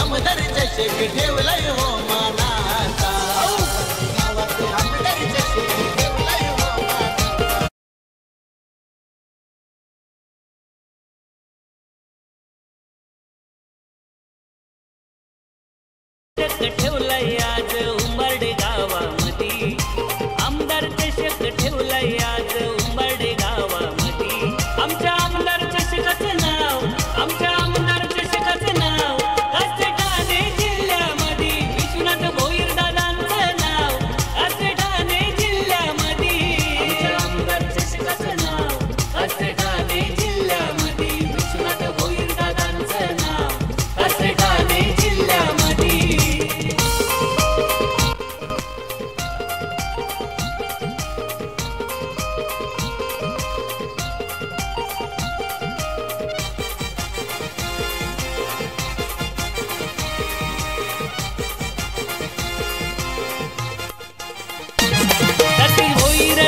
आमदार चषक ठेवलाय हो मानाचा गावात आमदार चषक ठेवलाय हो मानाचा ठेवलाय आज उंबरडे गावामध्ये आमदार चषक ठेवलाय आज उंबरडे गावामध्ये आमच्या आमदार चषकाचं नाव आमच्या आमदार चषकाचं नाव असे ठाणे जिल्ह्यामध्ये विश्वनाथ भोईर दादांचं नाव असे ठाणे जिल्ह्यामध्ये आमच्या आमदार चषकाचं नाव असे ठाणे जिल्ह्यामध्ये विश्वनाथ भोईर दादांचं नाव असे ठाणे जिल्ह्यामध्ये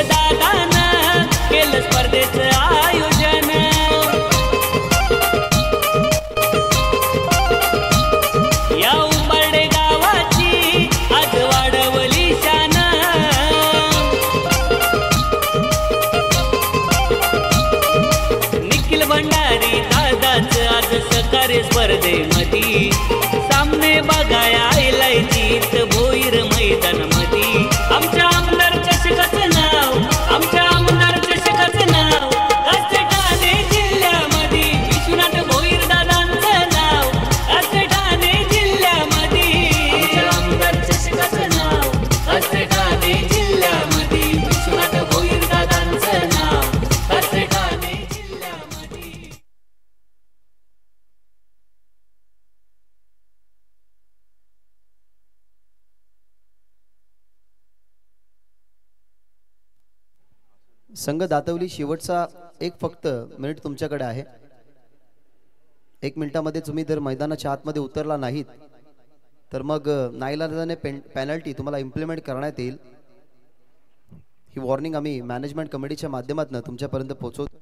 दादानं केलं स्पर्धेचं आयोजन या उंबरडे गावाची आज वाढवली शान निखिल भंडारी दादाचं आज सहकारी स्पर्धेमध्ये सामने बघाया इलायचीत भोईर मैदानामध्ये आमच्या आमदार चषकाचं नाव आमच्या आमदार चषकाचं नाव असे ठाणे जिल्ह्यामध्ये विश्वनाथ भोईर दादांचं नाव असे ठाणे जिल्ह्यामध्ये आमच्या आमदार चषकाचं नाव असे ठाणे जिल्ह्यामध्ये विश्वनाथ भोईर दादांचं नाव असे ठाणे जिल्ह्यामध्ये संघ दातवली शेवटचा एक फक्त मिनिट तुमच्याकडे आहे 1 मिनिटामध्ये तुम्ही जर मैदानाच्या आतमध्ये उतरला नाहीत तर मग नाईलाजाने पेनल्टी तुम्हाला इम्प्लिमेंट करण्यात येईल ही वॉर्निंग आम्ही मॅनेजमेंट कमिटीच्या माध्यमातून तुमच्यापर्यंत पोहोचवतो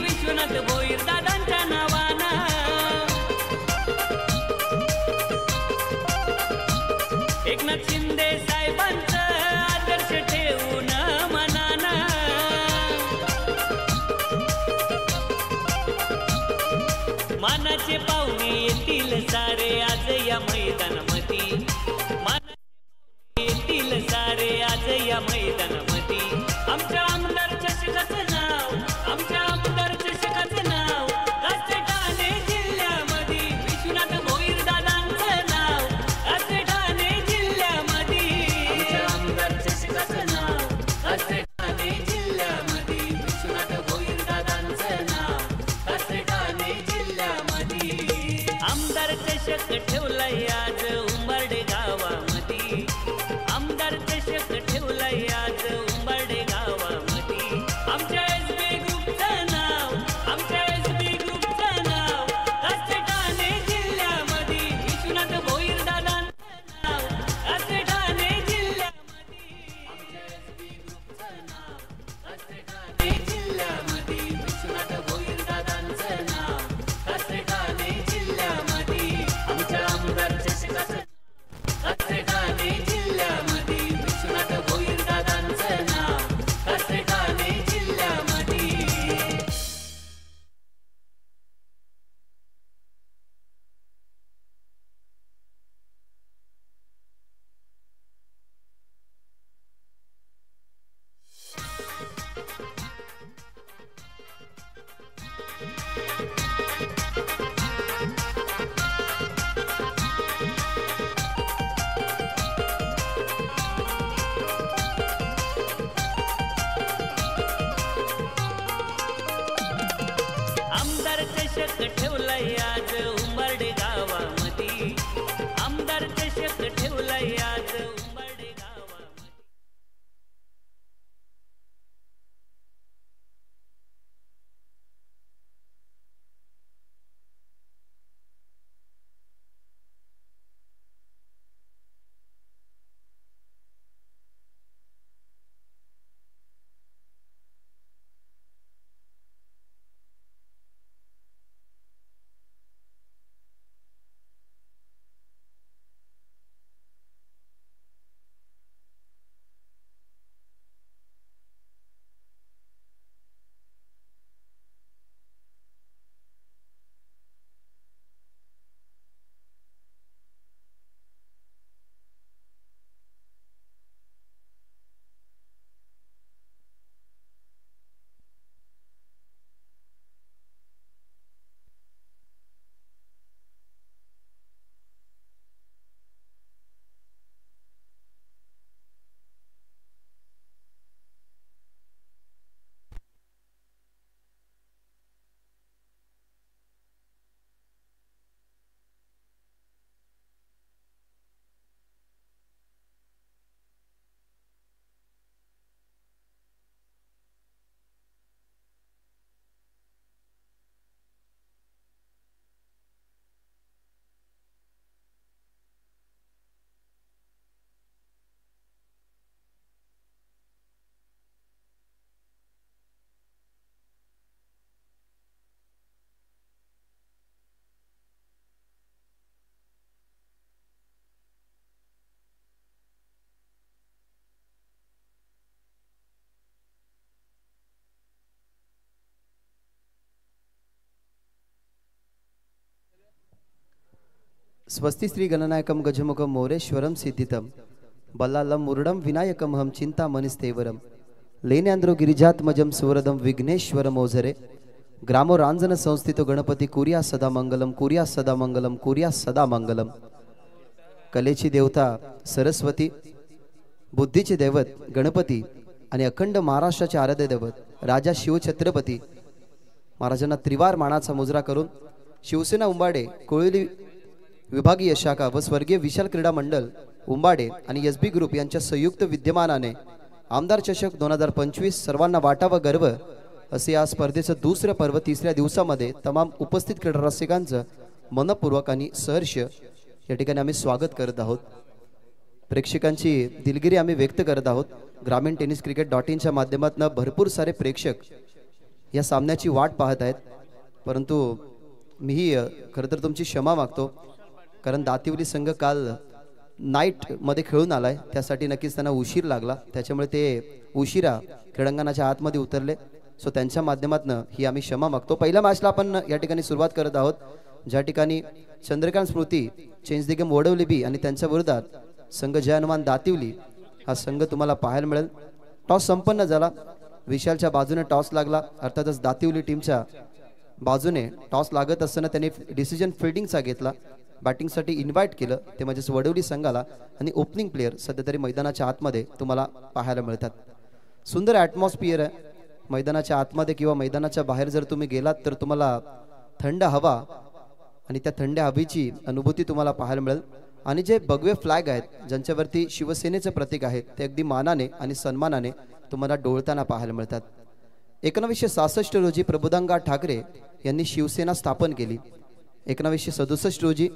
विश्वनाथ भोईर दादांच्या नावानं एकनाथ शिंदे साहेबांचं आदर्श ठेवून मनानं मानाचे पाहुणे येतील सारे आज या मैदानामध्ये मानाचे येतील सारे आज या मैदानामध्ये आमच्या आमदार चषकाचं नाव आमच्या आमदार चषकाचं नाव असे ठाणे जिल्ह्यामध्ये विश्वनाथ भोईर दादांचं नाव असे ठाणे जिल्ह्यामध्ये आमच्या आमदार चषकाचं नाव असे ठाणे जिल्ह्यामध्ये विश्वनाथ भोईर दादांचं नाव असे ठाणे जिल्ह्यामध्ये आमदार चषक ठेवलाय आज उंबरडे गावामध्ये आमदार चषक ठेवलाय आज उंबरडे गावामध्ये आमच्या SB ग्रुपचं नाव चषक ठेवलाय आज उंबरडे गावामध्ये, आमदार चषक ठेवलाय आज उंबरडे गावामध्ये. स्वस्ति श्री गणनायकम गजमुखम मोरेश्वरम सिद्धितम बल्लालम मुरडम विनायकम हम चिंतामणिस्तेवरम लेन्यांद्रो गिरिजात्मजम सुवरदम विघ्नेश्वरम ओझरे ग्रामो रांजन संस्थितो गणपती कुर्या सदा मंगलम कुर्या सदा मंगलम कुर्या सदा मंगलम. कलेची देवता सरस्वती, बुद्धीचे दैवत गणपती आणि अखंड महाराष्ट्राचे आराध्य दैवत राजा शिवछत्रपती महाराजांना त्रिवार मानाचा मुजरा करून शिवसेना उंबाडे कोळी विभागीय शाखा व स्वर्गीय विशाल क्रीडा मंडळ उंबाडे आणि एसबी ग्रुप यांच्या संयुक्त विद्यमानाने आमदार चषक 2025 सर्वांना वाटा व गर्व असे या स्पर्धेचं दुसरं पर्व तिसऱ्या दिवसामध्ये तमाम उपस्थित क्रीडा रसिकांचं मनपूर्वक आणि सहर्ष या ठिकाणी आम्ही स्वागत करत आहोत. प्रेक्षकांची दिलगिरी आम्ही व्यक्त करत आहोत. ग्रामीण टेनिस क्रिकेट .in च्या माध्यमातून भरपूर सारे प्रेक्षक या सामन्याची वाट पाहत आहेत, परंतु मीही खरं तर तुमची क्षमा मागतो, कारण दातिवली संघ काल नाईट मध्ये खेळून आलाय, त्यासाठी नक्कीच त्यांना उशीर लागला, त्याच्यामुळे ते उशिरा क्रीडांगणाच्या आतमध्ये उतरले. सो त्यांच्या माध्यमातून ही आम्ही क्षमा मागतो. पहिल्या मॅचला आपण या ठिकाणी सुरुवात करत आहोत, ज्या ठिकाणी Chandrakant Smriti change the game Vadavali बी आणि त्यांच्या विरोधात संघ जय हनुमान दातिवली हा संघ तुम्हाला पाहायला मिळेल. टॉस संपन्न झाला, विशालच्या बाजूने टॉस लागला, अर्थातच दातिवली टीमच्या बाजूने टॉस लागत असताना त्यांनी डिसिजन फिल्डिंगचा घेतला. बॅटिंगसाठी इन्व्हाइट केलं ते म्हणजेच वडवली संघाला आणि ओपनिंग प्लेयर सध्या तरी मैदानाच्या आतमध्ये तुम्हाला पाहायला मिळतात. सुंदर ॲटमॉस्फिअर आहे मैदानाच्या आतमध्ये किंवा मैदानाच्या बाहेर जर तुम्ही गेलात तर तुम्हाला थंड हवा आणि त्या थंड हवेची अनुभूती तुम्हाला पाहायला मिळेल. आणि जे भगवे फ्लॅग आहेत ज्यांच्यावरती शिवसेनेचं प्रतीक आहे ते अगदी मानाने आणि सन्मानाने तुम्हाला डोळताना पाहायला मिळतात. 1966 रोजी प्रबोधांगा ठाकरे यांनी शिवसेना स्थापन केली. 1967 रोजी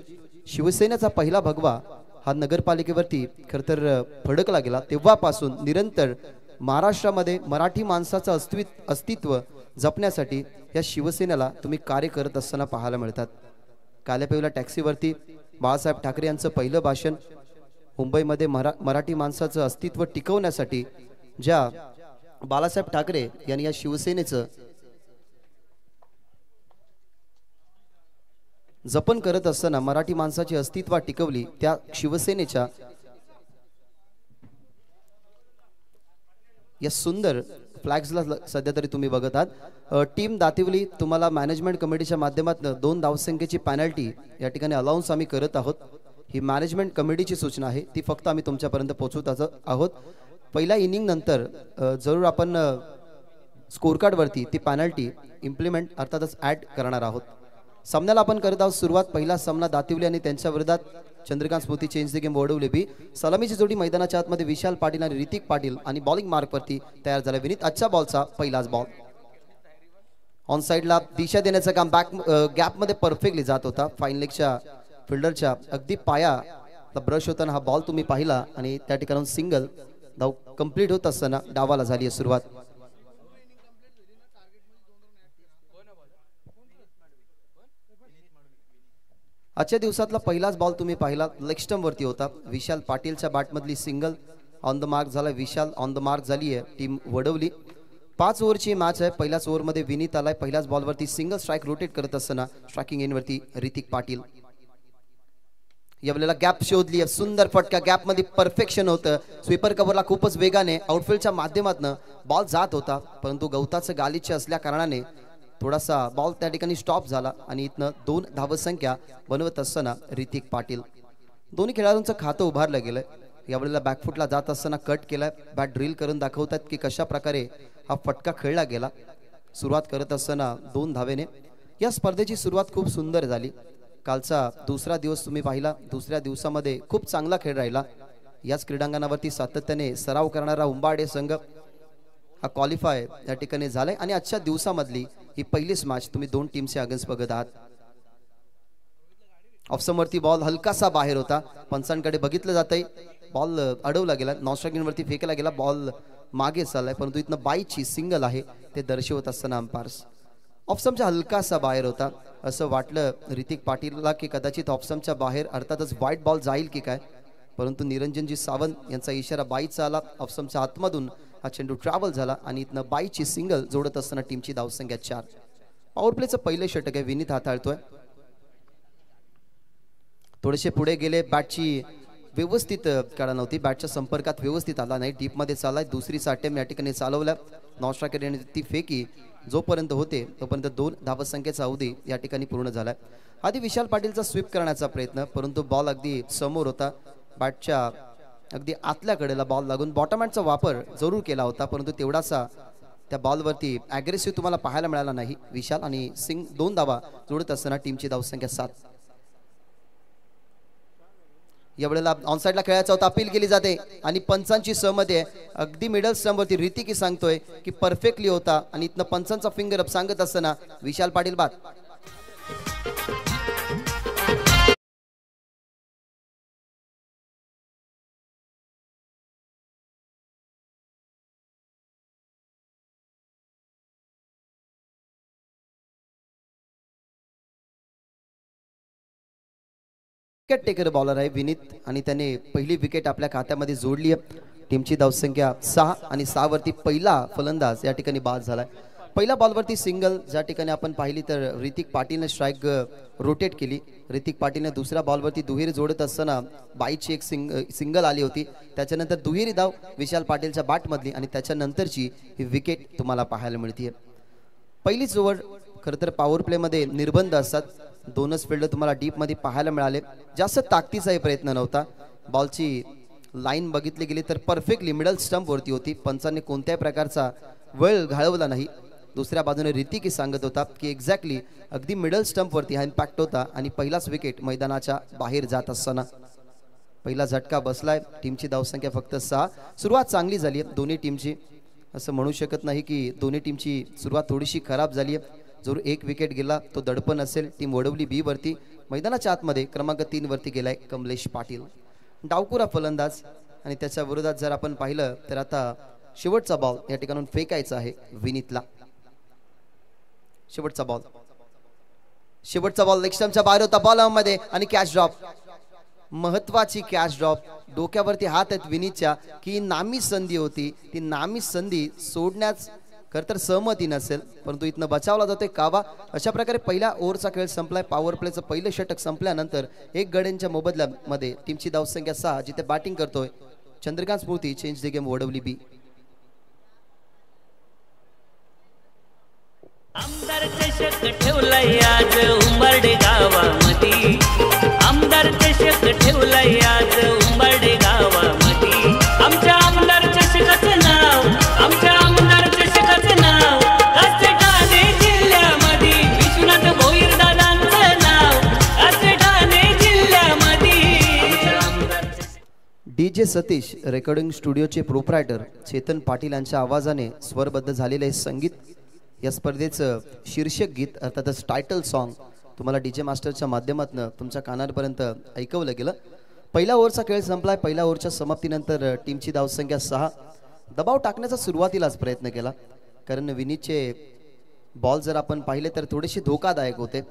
शिवसेनेचा पहिला भगवा हा नगरपालिकेवरती खरं तर फडकला गेला. तेव्हापासून निरंतर महाराष्ट्रामध्ये मराठी माणसाचं अस्तित्व जपण्यासाठी या शिवसेनेला तुम्ही कार्य करत असताना पाहायला मिळतात. काल्यापेवला टॅक्सीवरती बाळासाहेब ठाकरे यांचं पहिलं भाषण, मुंबईमध्ये मराठी माणसाचं अस्तित्व टिकवण्यासाठी ज्या बाळासाहेब ठाकरे यांनी या शिवसेनेचं जपन करत असताना मराठी माणसाची अस्तित्व टिकवली, त्या शिवसेनेच्या या सुंदर फ्लॅग्सला सध्या तरी तुम्ही बघत आहात. टीम दातिवली तुम्हाला मॅनेजमेंट कमिटीच्या माध्यमातून 2 धावसंख्येची पेनल्टी या ठिकाणी अलाउन्स आम्ही करत आहोत. ही मॅनेजमेंट कमिटीची सूचना आहे, ती फक्त आम्ही तुमच्यापर्यंत पोहोचवत आहोत. पहिल्या इनिंग नंतर जरूर आपण स्कोर कार्डवरती ती पेनल्टी इम्प्लिमेंट अर्थातच ॲड करणार आहोत. सामन्याला आपण करत आहोत सुरुवात. पहिला सामना दातिवली आणि त्यांच्या विरोधात Chandrakant Smriti change the game Vadavali बी. सलामीची जोडी मैदानाच्या आतमध्ये विशाल पाटील आणि ऋतिक पाटील आणि बॉलिंग मार्कवरती तयार झाला. विनीत आजच्या बॉलचा पहिलाच बॉल ऑन साइडला दिशा देण्याचं काम बॅक गॅपमध्ये परफेक्टली जात होता. फाईन लेगच्या फिल्डरच्या अगदी पाया ब्रश होताना हा बॉल तुम्ही पाहिला आणि त्या ठिकाणाहून सिंगल धाव कंप्लीट होत असताना डावाला झाली आहे सुरुवात. आजच्या दिवसातला पहिलाच बॉल तुम्ही पाहिला लेग स्टंप वरती होता. विशाल पाटीलच्या बॅटमधली सिंगल ऑन द मार्क झाला. विशाल ऑन द मार्क झाली आहे टीम वडवली. 5 ओव्हरची मॅच आहे. पहिल्याच ओव्हरमध्ये विनीत आलाय. पहिल्याच बॉलवरती सिंगल स्ट्राईक रोटेट करत असताना स्ट्रायकिंग एंडवरती ऋतिक पाटील. यावेळेला गॅप शोधली. सुंदर फटका गॅपमध्ये परफेक्शन होतं. स्वीपर कव्हरला खूपच वेगाने आउटफील्डच्या माध्यमातून बॉल जात होता, परंतु गवताचं गालीचे असल्या कारणाने थोडासा बॉल त्या ठिकाणी स्टॉप झाला आणि इथनं 2 धावसंख्या बनवत असताना ऋतिक पाटील. दोन्ही खेळाडूंचं खातं उभारलं गेलंय. यावेळेला बॅकफुटला जात असताना कट केलाय. बॅट ड्रिल करून दाखवतात की कशा प्रकारे हा फटका खेळला गेला. सुरुवात करत असताना 2 धावेने या स्पर्धेची सुरुवात खूप सुंदर झाली. कालचा दुसरा दिवस तुम्ही पाहिला. दुसऱ्या दिवसामध्ये खूप चांगला खेळ राहिला. याच क्रीडांगणावरती सातत्याने सराव करणारा उंबाडे संघ हा क्वालिफाय या ठिकाणी झालाय आणि आजच्या दिवसामधली ही पहिलीच मॅच तुम्ही 2 टीमचे अगेन्स्ट बघत आहात. ऑफसमवरती बॉल हलकासा बाहेर होता. पंचांकडे बघितलं जातंय. बॉल अडवला गेला. नॉन स्ट्रायकिंगवरती फेकला गेला. बॉल मागे चाललाय, परंतु इथनं बाईची सिंगल आहे ते दर्शवत असताना अंपायर्स. ऑफसमच्या हलकासा बाहेर होता. असं वाटलं ऋतिक पाटीलला की कदाचित ऑफसमच्या बाहेर अर्थातच वाईट बॉल जाईल की काय, परंतु निरंजनजी सावंत यांचा इशारा बाईचा आला. ऑफसमच्या आतमधून हा चेंडू ट्रॅव्हल झाला आणि इथनं बाईची सिंगल जोडत असताना टीमची धावसंख्या 4. पॉवर प्लेचं पहिलं षटक आहे. विनीत हाताळतोय. थोडेसे पुढे गेले. बॅटची व्यवस्थित काढा नव्हती. बॅटच्या संपर्कात व्यवस्थित आला नाही. डीपमध्ये चाललाय. दुसरीचा अटेम्प्ट या ठिकाणी चालवला. नॉन स्ट्रायकर आणि ती फेकी जोपर्यंत होते तोपर्यंत 2 धावसंख्येचा अवधी या ठिकाणी पूर्ण झालाय. आधी विशाल पाटीलचा स्वीप करण्याचा प्रयत्न, परंतु बॉल अगदी समोर होता. बॅटच्या अगदी आतल्या कडेला बॉल लागून बॉटम हँडचा वापर जरूर केला होता, परंतु तेवढासा त्या बॉलवरती ॲग्रेसिव्ह तुम्हाला पाहायला मिळाला नाही. विशाल आणि सिंग 2 धावा जोडत असताना टीमची धावसंख्या 7. यावेळेला ऑन साइडला खेळायचा होता. अपील केली जाते आणि पंचांची सहमती आहे. अगदी मिडल स्टंपवरती ऋतिक सांगतोय की परफेक्टली होता आणि इथनं पंचांचा फिंगर अप सांगत असताना विशाल पाटील बाद. विकेट टेकर बॉलर आहे विनीत आणि त्याने पहिली विकेट आपल्या खात्यामध्ये जोडली आहे. टीमची धावसंख्या 6 आणि 6 वरती पहिला फलंदाज या ठिकाणी बाद झालाय. पहिल्या बॉलवरती सिंगल ज्या ठिकाणी आपण पाहिली तर ऋतिक पाटीलने स्ट्राईक रोटेट केली. ऋतिक पाटीलने दुसऱ्या बॉलवरती दुहेरी जोडत असताना बाईची एक सिंगल आली होती. त्याच्यानंतर दुहेरी धाव विशाल पाटीलच्या बॅटमधली आणि त्याच्यानंतरची ही विकेट तुम्हाला पाहायला मिळते. पहिलीच ओव्हर खरं तर पॉवर प्लेमध्ये निर्बंध असतात. 2च फिल्डर तुम्हाला डीपमध्ये पाहायला मिळाले. जास्त ताकदीचाही प्रयत्न नव्हता. बॉलची लाईन बघितली गेली तर परफेक्टली मिडल स्टंपवरती होती. पंचांनी कोणत्याही प्रकारचा वेळ घालवला नाही. दुसऱ्या बाजूने ऋतिक सांगत होता की एक्झॅक्टली अगदी मिडल स्टंपवरती हा इम्पॅक्ट होता आणि पहिलाच विकेट मैदानाच्या बाहेर जात असताना पहिला झटका बसलाय. टीमची धावसंख्या फक्त 6. सुरुवात चांगली झाली आहे दोन्ही टीमची. असं म्हणू शकत नाही की दोन्ही टीमची सुरुवात थोडीशी खराब झाली आहे. जरूर 1 विकेट गेला तो दडपण असेल. टीम वडवली बी वरती मैदानाच्या आतमध्ये क्रमांक 3 वरती गेलाय कमलेश पाटील. डावकुरा फलंदाज आणि त्याच्या विरोधात जर आपण पाहिलं तर आता शेवटचा बॉल या ठिकाणून फेकायचा आहे विनीतला. शेवटचा बॉल लेग स्टंपच्या बाहेर होता. बॉल मध्ये आणि कॅच ड्रॉप. महत्वाची कॅच ड्रॉप. डोक्यावरती हात आहेत विनीतच्या की नामी संधी होती. ती नामी संधी सोडण्यास खर तर सहमती नसेल, परंतु इथनं बचावला जातोय कावा. अशा प्रकारे पहिल्या ओव्हरचा खेळ संपलाय. पॉवर प्लेचं पहिलं षटक संपल्यानंतर 1 गड्यांच्या मोबदल्यामध्ये टीमची धावसंख्या 6. जिथे बॅटिंग करतोय Chandrakant Smriti change the game Vadavali बी. आमदार चषक ठेवलाय आज उंबरडे गावामध्ये. आमदार चषक ठेवलाय आज उंबरडे गावामध्ये. आमच्या आमदार चषकाचं नाव, आमच्या आमदार चषकाचं नाव ठाणे जिल्ह्यामध्ये विश्वनाथ भोईर दादांचं DJ सतीश रेकॉर्डिंग स्टुडिओचे प्रोप्रायटर चेतन पाटील यांच्या आवाजाने स्वरबद्ध झालेले संगीत या स्पर्धेचं शीर्षक गीत अर्थातच टायटल सॉन्ग तुम्हाला DJ मास्टरच्या माध्यमातून तुमच्या कानापर्यंत ऐकवलं गेलं. पहिला ओव्हरचा खेळ संपलाय. पहिल्या ओव्हरच्या समाप्तीनंतर टीमची धावसंख्या 6. दबाव टाकण्याचा सुरुवातीलाच प्रयत्न केला कारण विनीतचे बॉल जर आपण पाहिले तर थोडेसे धोकादायक होते.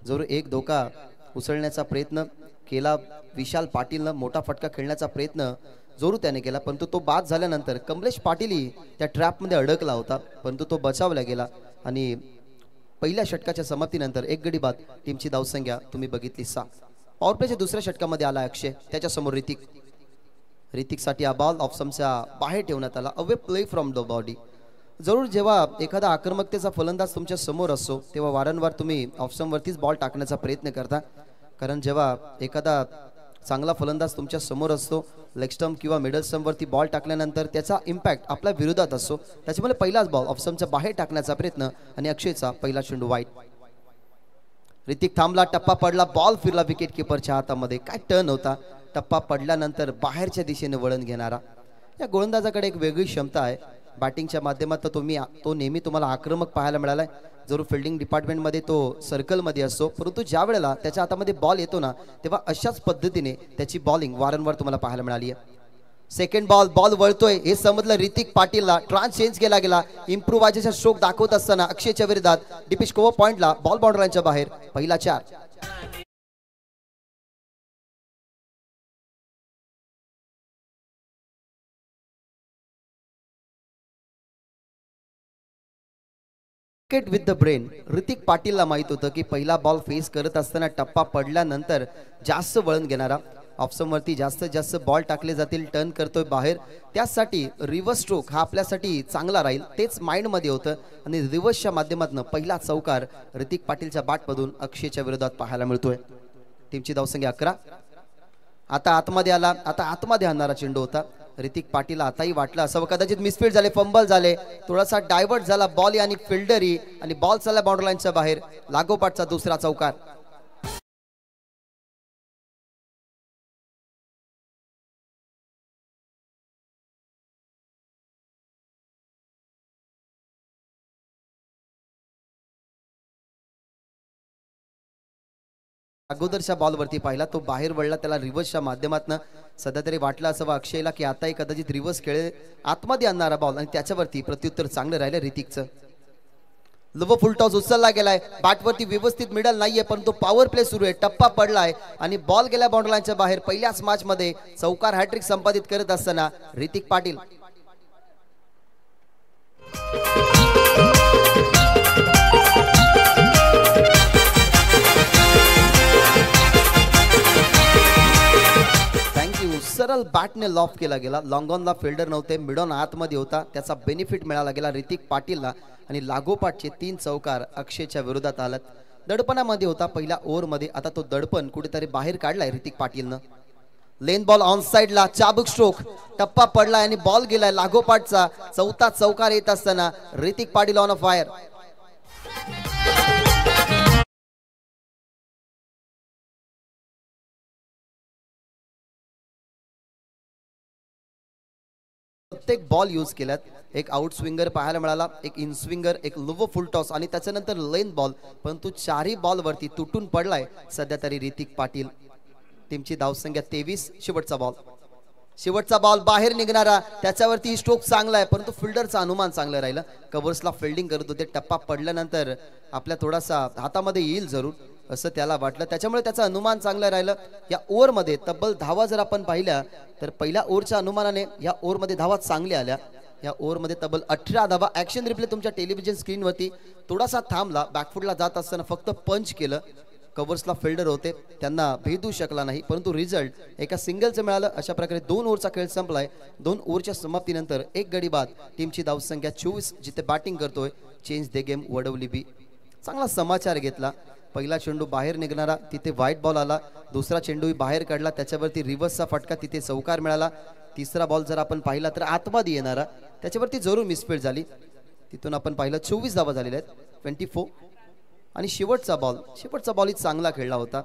जरूर एक धोका उसळण्याचा प्रयत्न केला विशाल पाटीलनं. मोठा फटका खेळण्याचा प्रयत्न जरूर त्याने केला परंतु तो बाद झाल्यानंतर कमलेश पाटीलही त्या ट्रॅपमध्ये अडकला होता परंतु तो बचावला गेला आणि पहिल्या षटकाच्या समाप्तीनंतर एक गडी बाद. टीमची धावसंख्या तुम्ही बघितली 6. पॉवर प्लेच्या दुसऱ्या षटकामध्ये आला अक्षय. त्याच्यासमोर ऋतिकसाठी हा बॉल ऑफस्टंपच्या बाहेर ठेवण्यात आला. Away play from the body. जरूर जेव्हा एखादा आक्रमकतेचा फलंदाज तुमच्या समोर असतो तेव्हा वारंवार तुम्ही ऑफस्टंपवरतीच बॉल टाकण्याचा प्रयत्न करता कारण जेव्हा एखादा चांगला फलंदाज तुमच्या समोर असतो लेग स्टंप किंवा मिडल स्टंपवरती बॉल टाकल्यानंतर त्याचा इम्पॅक्ट आपल्या विरोधात असतो. त्याच्यामुळे पहिलाच बॉल ऑफस्टंपच्या बाहेर टाकण्याचा प्रयत्न आणि अक्षयचा पहिला चेंडू वाईट. ऋतिक थांबला. टप्पा पडला. बॉल फिरला विकेट किपरच्या हातामध्ये. काय टर्न होता. टप्पा पडल्यानंतर बाहेरच्या दिशेने वळण घेणारा. या गोलंदाजाकडे एक वेगळी क्षमता आहे. बॅटिंगच्या माध्यमातून तो नेहमी तुम्हाला आक्रमक पाहायला मिळालाय. जरूर फिल्डिंग डिपार्टमेंटमध्ये तो सर्कलमध्ये असतो परंतु ज्या वेळेला त्याच्या हातामध्ये बॉल येतो ना तेव्हा अशाच पद्धतीने त्याची बॉलिंग वारंवार तुम्हाला पाहायला मिळाली आहे. सेकंड बॉल वळतोय हे समजलं ऋतिक पाटीलला. ट्रान्स चेंज केला गेला. इम्प्रूव्हायझेशन स्ट्रोक दाखवत असताना अक्षयच्या विरोधात डिपिश कोव्हा पॉइंटला बॉल बाउंड्रीच्या बाहेर. पहिला 4. Cricket with the brain. Hrithik पाटीलला माहित होतं की पहिला बॉल फेस करत असताना टप्पा पडल्यानंतर जास्त वळण घेणारा ऑफस्टंपवरती जास्तीत जास्त बॉल टाकले जातील. टर्न करतोय बाहेर. त्यासाठी रिव्हर्स स्ट्रोक हा आपल्यासाठी चांगला राहील तेच माइंडमध्ये होतं आणि रिव्हर्सच्या माध्यमातून पहिला चौकार ऋतिक पाटीलच्या बॅटमधून अक्षयच्या विरोधात पाहायला मिळतोय. टीमची धावसंख्या 11. आता आतमध्ये आला. आता आतमध्ये आणणारा चेंडू होता. ऋतिक पाटील आताही वाटलं असावं कदाचित मिसफील्ड झाले फंबल झाले थोडासा डायव्हर्ट झाला बॉल आणि फिल्डरी आणि बॉल चालला बाउंड्री लाईनच्या बाहेर. लागोपाठचा दुसरा चौकार. अगोदरच्या बॉलवरती पाहिला तो बाहेर वळला. त्याला रिव्हर्सच्या माध्यमातून सध्या तरी वाटलं असं अक्षयला की आताही कदाचित रिव्हर्स खेळ आतमध्ये आणणारा बॉल आणि त्याच्यावरती प्रत्युत्तर चांगलं राहिलं ऋतिकचं. लोव फुल टॉस उचलला गेलाय. बॅटवरती व्यवस्थित मिडल नाहीये परंतु पॉवर प्ले सुरू आहे. टप्पा पडलाय आणि बॉल गेला बाउंड्री लाईनच्या बाहेर. पहिल्याच मॅच मध्ये चौकार हॅट्रिक संपादित करत असताना ऋतिक पाटील. सरळ बॅटने लॉफ केला गेला. लॉंग ऑनला फिल्डर नव्हते. मिड ऑन आतमध्ये होता. त्याचा बेनिफिट मिळाला गेला ऋतिक पाटीलला आणि लागोपाठचे 3 चौकार अक्षयच्या विरोधात आलात. दडपणामध्ये होता पहिल्या ओव्हरमध्ये. आता तो दडपण कुठेतरी बाहेर काढलाय ऋतिक पाटीलनं. लेन बॉल ऑन साइडला. चाबुक स्ट्रोक. टप्पा पडलाय आणि बॉल गेलाय. लागोपाठचा चौथा चौकार येत असताना Hrithik Patil on a fire. प्रत्येक बॉल यूज केल्यात. एक आउट स्विंगर पाहायला मिळाला. एक इन स्विंगर. एक लोव फुल टॉस आणि त्याच्यानंतर लेन बॉल परंतु 4ही बॉलवरती तुटून पडलाय सध्या तरी ऋतिक पाटील. टीमची धावसंख्या 23. शेवटचा बॉल बाहेर निघणारा. त्याच्यावरती स्ट्रोक चांगला आहे परंतु फिल्डरचा अनुमान चांगलं राहिलं. कव्हर्सला फिल्डिंग करत होते. टप्पा पडल्यानंतर आपल्या थोडासा हातामध्ये येईल जरूर असं त्याला वाटलं त्याच्यामुळे त्याचं अनुमान चांगलं राहिलं. या ओव्हरमध्ये तब्बल धावा जर आपण पाहिल्या तर पहिल्या ओव्हरच्या अनुमानाने या ओव्हरमध्ये धावा चांगल्या आल्या. या ओव्हरमध्ये तब्बल 18 धावा. ऍक्शन रिप्ले तुमच्या टेलिव्हिजन स्क्रीनवरती. थोडासा थांबला. बॅकफुटला जात असताना फक्त पंच केलं. कव्हर्सला फिल्डर होते त्यांना भेदू शकला नाही परंतु रिझल्ट एका सिंगलचं मिळालं. अशा प्रकारे 2 ओव्हरचा खेळ संपलाय. 2 ओव्हरच्या समाप्तीनंतर एक गडी बाद. टीमची धावसंख्या 24. जिथे बॅटिंग करतोय चेंज द गेम वडवली बी. चांगला समाचार घेतला. पहिला चेंडू बाहेर निघणारा तिथे व्हाईट बॉल आला. दुसरा चेंडूही बाहेर काढला. त्याच्यावरती रिव्हर्सचा फटका तिथे चौकार मिळाला. तिसरा बॉल जर आपण पाहिला तर आतमध्ये येणारा त्याच्यावरती जरूर मिसफील्ड झाली. तिथून आपण पाहिलं 24 धावा झालेल्या आहेत. 24. आणि शेवटचा बॉल चांगला खेळला होता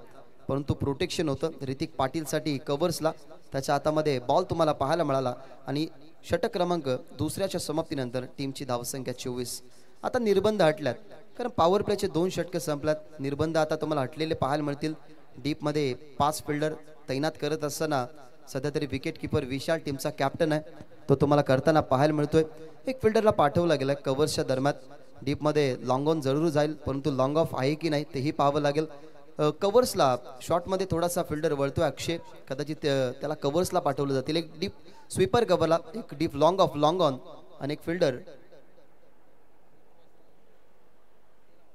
परंतु प्रोटेक्शन होतं ऋतिक पाटीलसाठी कव्हर्सला. त्याच्या हातामध्ये बॉल तुम्हाला पाहायला मिळाला आणि षटक क्रमांक दुसऱ्याच्या समाप्तीनंतर टीमची धावसंख्या 24. आता निर्बंध हटल्यात कारण पॉवर प्लेचे 2 षटके संपल्यात. निर्बंध आता तुम्हाला हटलेले पाहायला मिळतील. डीपमध्ये 5 फिल्डर तैनात करत असताना सध्या तरी विकेट किपर विशाल टीमचा कॅप्टन आहे, तो तुम्हाला करताना पाहायला मिळतोय. एक फिल्डरला पाठवला गेला कव्हर्सच्या दरम्यान. डीपमध्ये लॉंग ऑन जरूर जाईल परंतु लॉंग ऑफ आहे की नाही तेही पाहावं लागेल. कव्हर्सला शॉटमध्ये थोडासा फिल्डर वळतोय अक्षय, कदाचित त्याला कव्हर्सला पाठवलं जातील. एक डीप स्वीपर कव्हरला, एक deep long of long on आणि एक फिल्डर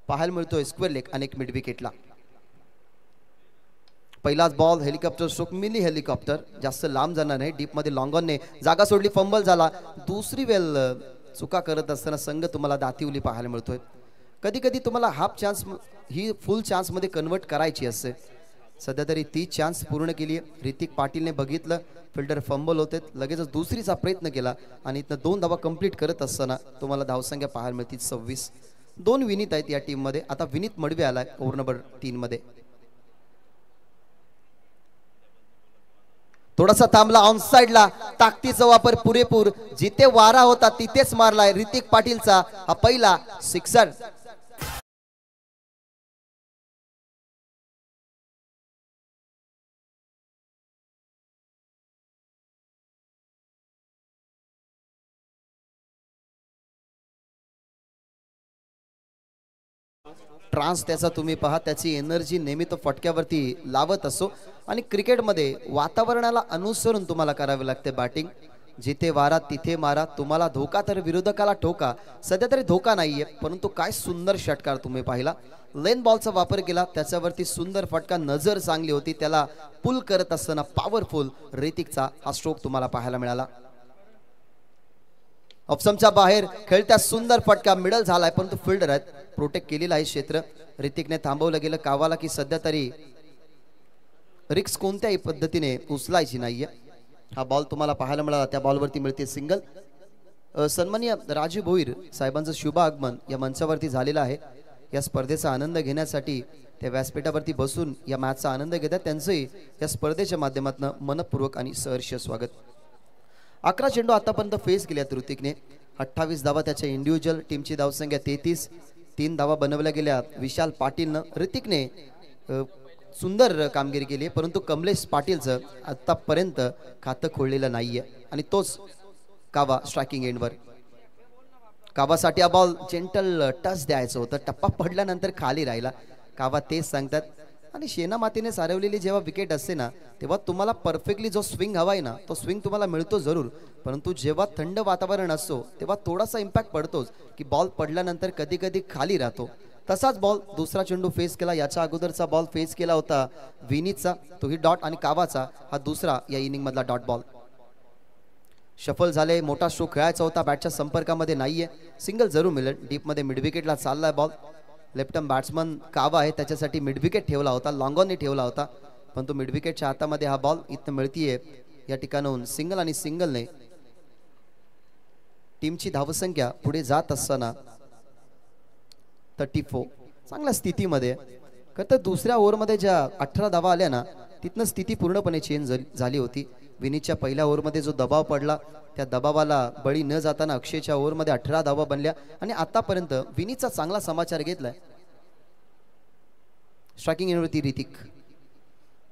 पाहायला मिळतोय स्क्वेअर लेग आणि एक मिड विकेटला. पहिलाच ball helicopter stroke mini helicopter, जास्त लांब जाणार नाही. डीपमध्ये लॉंग ऑनने जागा सोडली, फंबल झाला. दुसरी वेळ चुका करत असताना संघ तुम्हाला दातिवली पाहायला मिळतोय. कधी कधी तुम्हाला हाफ चान्स ही फुल चान्स मध्ये कन्वर्ट करायची असते. सध्या तरी ती चान्स पूर्ण केली आहे. ऋतिक पाटीलने बघितलं फिल्डर फंबल होते, लगेचच दुसरीचा प्रयत्न केला आणि इथनं 2 धावा कंप्लीट करत असताना तुम्हाला धावसंख्या पाहायला मिळतील 26. 2 विनीत आहेत या टीम मध्ये. आता विनीत मडवी आलाय ओव्हर नंबर 3 मध्ये. थोडासा थांबला ऑन साइडला, ताकदीचा वापर पुरेपूर, जिथे वारा होता तिथेच मारलाय ऋतिक पाटीलचा हा पहिला सिक्सर. ट्रान्स त्याचा तुम्ही पहा, त्याची एनर्जी नेहमी तो फटक्यावरती लावत असो आणि क्रिकेटमध्ये वातावरणाला अनुसरून तुम्हाला करावे लागते बॅटिंग. जिथे वारा तिथे मारा, तुम्हाला धोका तर विरोधकाला ठोका. सध्या तरी धोका नाहीये परंतु काय सुंदर षटकार तुम्ही पाहिला. लेन बॉलचा वापर केला, त्याच्यावरती सुंदर फटका, नजर चांगली होती, त्याला पुल करत असताना पॉवरफुल ऋतिकचा हा स्ट्रोक तुम्हाला पाहायला मिळाला. ऑप्शनच्या बाहेर खेळत्या सुंदर फटका, मिडल झालाय परंतु फिल्डर आहेत, प्रोटेक्ट केलेलं आहे क्षेत्र. ऋतिकने थांबवलं गेलं कावाला की सध्या तरी रिक्स कोणत्याही पद्धतीने उचलायची नाहीये. हा बॉल तुम्हाला पाहायला मिळाला, त्या बॉलवरती मिळते सिंगल. सन्माननीय राजू भोईर साहेबांचं शुभ आगमन या मंचावरती झालेलं आहे. या स्पर्धेचा आनंद घेण्यासाठी त्या व्यासपीठावरती बसून या मॅचचा आनंद घेतात, त्यांचंही या स्पर्धेच्या माध्यमातून मनपूर्वक आणि सहर्ष स्वागत. 11 चेंडू आतापर्यंत फेस केल्यात ऋतिकने. 28 धावा त्याच्या इंडिव्हिज्युअल, टीमची धावसंख्या 33. 3 धावा बनवल्या गेल्या विशाल पाटीलनं. ऋतिकने सुंदर कामगिरी केली आहे परंतु कमलेश पाटीलचं आतापर्यंत खातं खोललेलं नाहीये आणि तोच कावा स्ट्रायकिंग एंडवर. कावासाठी हा बॉल जेंटल टच द्यायचं होतं, टप्पा पडल्यानंतर खाली राहिला. कावा तेच सांगतात आणि शेना मातीने सारवलेली जेव्हा विकेट असते ना तेव्हा तुम्हाला परफेक्टली जो स्विंग हवाय ना तो स्विंग तुम्हाला मिळतो जरूर, परंतु जेव्हा थंड वातावरण असतो तेव्हा थोडासा इम्पॅक्ट पडतोच की बॉल पडल्यानंतर कधी कधी खाली राहतो. तसाच बॉल दुसरा चेंडू फेस केला, याच्या अगोदरचा बॉल फेस केला होता विनीतचा, तोही डॉट, आणि कावाचा हा दुसरा या इनिंग मधला डॉट बॉल. शफल झाले, मोठा स्ट्रोक खेळायचा होता, बॅटच्या संपर्कामध्ये नाहीये, सिंगल जरूर मिळेल. डीप मध्ये मिड विकेटला चाललाय बॉल. लेफ्ट आर्म बॅट्समन कावा आहे, त्याच्यासाठी मिड विकेट ठेवला होता, लॉंग ऑनने ठेवला होता परंतु मिड विकेटच्या हातामध्ये हा बॉल इथं मिळतीये. या ठिकाणाहून सिंगल आणि सिंगलने टीमची धावसंख्या पुढे जात असताना 34. चांगल्या स्थितीमध्ये तर दुसऱ्या ओव्हरमध्ये ज्या 18 धावा आल्या ना तिथनं स्थिती पूर्णपणे चेंज झाली होती. विनीतच्या पहिल्या ओव्हरमध्ये जो दबाव पडला त्या दबावाला बळी न जाताना अक्षयच्या ओव्हरमध्ये 18 धावा बनल्या आणि आतापर्यंत विनीतचा चांगला समाचार घेतलाय. स्ट्रायकिंग एंडवरती ऋतिक.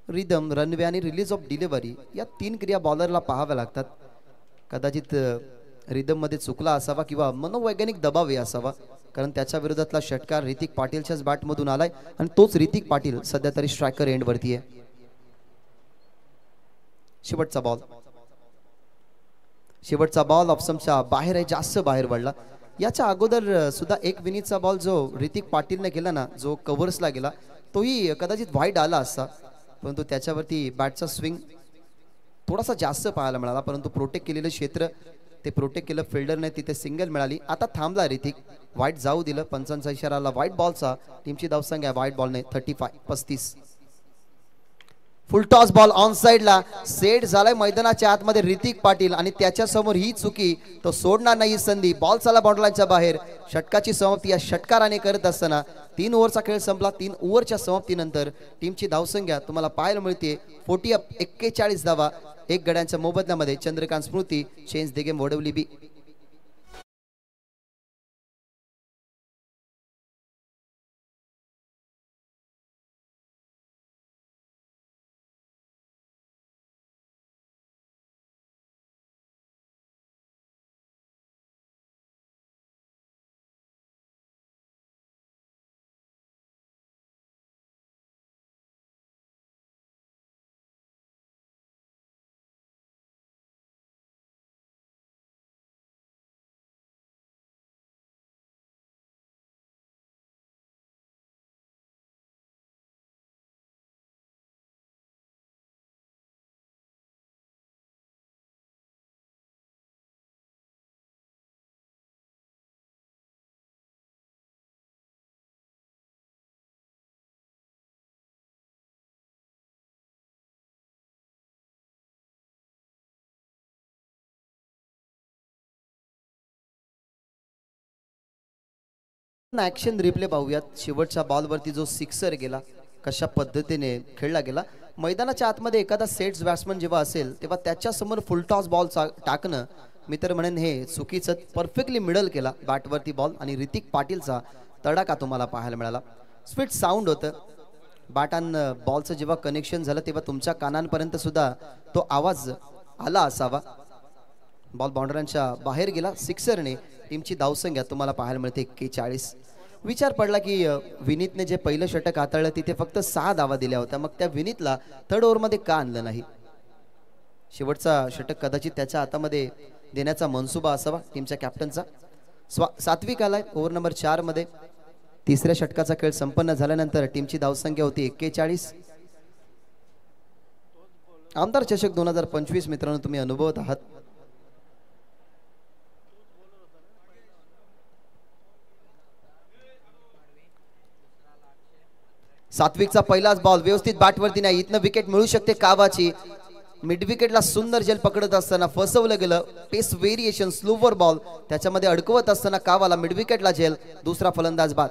रिदम, रनवे आणि रिलीज ऑफ डिलिव्हरी या 3 क्रिया बॉलरला पाहाव्या लागतात. कदाचित रिदम मध्ये चुकला असावा किंवा मनोवैज्ञानिक दबाव असावा कारण त्याच्या विरोधातला षटकार ऋतिक पाटीलच्याच बॅटमधून आलाय आणि तोच ऋतिक पाटील सध्या तरी स्ट्रायकर एंडवरती आहे. शेवटचा बॉल ऑप्शनच्या बाहेर आहे, जास्त बाहेर वळला. याच्या अगोदर सुद्धा एक विनीतचा बॉल जो ऋतिक पाटीलने केला ना, जो कव्हर्सला गेला, तोही कदाचित वाईड आला असता परंतु त्याच्यावरती बॅटचा स्विंग थोडासा जास्त पाहायला मिळाला परंतु प्रोटेक्ट केलेलं क्षेत्र ते प्रोटेक्ट केलं फिल्डरने, तिथे सिंगल मिळाली. आता थांबला ऋतिक, वाईट जाऊ दिलं, पंचांचा इशारा आला वाईट बॉलचा. टीमची धावसंख्या वाईट बॉलने 35. फुल टॉस बॉल ऑन साइडला सेट झालाय मैदानाच्या आतमध्ये ऋतिक पाटील आणि त्याच्या समोर ही चुकी तो सोडणार नाही संधी. बॉल चाला बाउंड्रीच्या बाहेर. षटकाची समाप्ती या षटकाराने करत असताना 3 ओव्हरचा खेळ संपला. 3 ओव्हरच्या समाप्तीनंतर टीमची धावसंख्या तुम्हाला पाहायला मिळते 41 धावा. 1 गड्यांच्या मोबदल्यामध्ये Chandrakant Smriti change the game Vadavali B. Action replay पाहूयात. शेवटच्या बॉलवरती जो सिक्सर गेला कशा पद्धतीने खेळला गेला. मैदानाच्या आतमध्ये एखादा सेट्स बॅट्समन जेव्हा असेल तेव्हा त्याच्या समोर फुल टॉस बॉल टाकणं मी तर म्हणेन हे चुकीचं. परफेक्टली मिडल केला बॅटवरती बॉल आणि ऋतिक पाटीलचा तडाखा तुम्हाला पाहायला मिळाला. स्वीट साऊंड होतं. बॅट अँड बॉलचं जेव्हा कनेक्शन झालं तेव्हा तुमच्या कानांपर्यंत सुद्धा तो आवाज आला असावा. बॉल बाउंड्रीच्या बाहेर गेला सिक्सरने. टीमची धावसंख्या तुम्हाला पाहायला मिळते 41. विचार पडला की विनीतने जे पहिलं षटक हाताळलं तिथे फक्त 6 धावा दिल्या होत्या. मग त्या विनीतला थर्ड ओव्हरमध्ये का आणलं नाही. शेवटचा षटक कदाचित त्याच्या हातामध्ये देण्याचा मनसुबा असावा टीमच्या कॅप्टनचा. सात्विक आलाय ओव्हर नंबर 4 मध्ये. तिसऱ्या षटकाचा खेळ संपन्न झाल्यानंतर टीमची धावसंख्या होती 41. आमदार चषक 2025 मित्रांनो तुम्ही अनुभवत आहात. सात्विकचा पहिलाच बॉल व्यवस्थित बॅटवरती नाही. इथनं विकेट मिळू शकते कावाची. मिड विकेटला सुंदर जेल पकडत असताना फसवलं गेलं. पेस व्हेरिएशन स्लोवर बॉल त्याच्यामध्ये अडकवत असताना कावाला मिड विकेटला जेल. दुसरा फलंदाज बाद.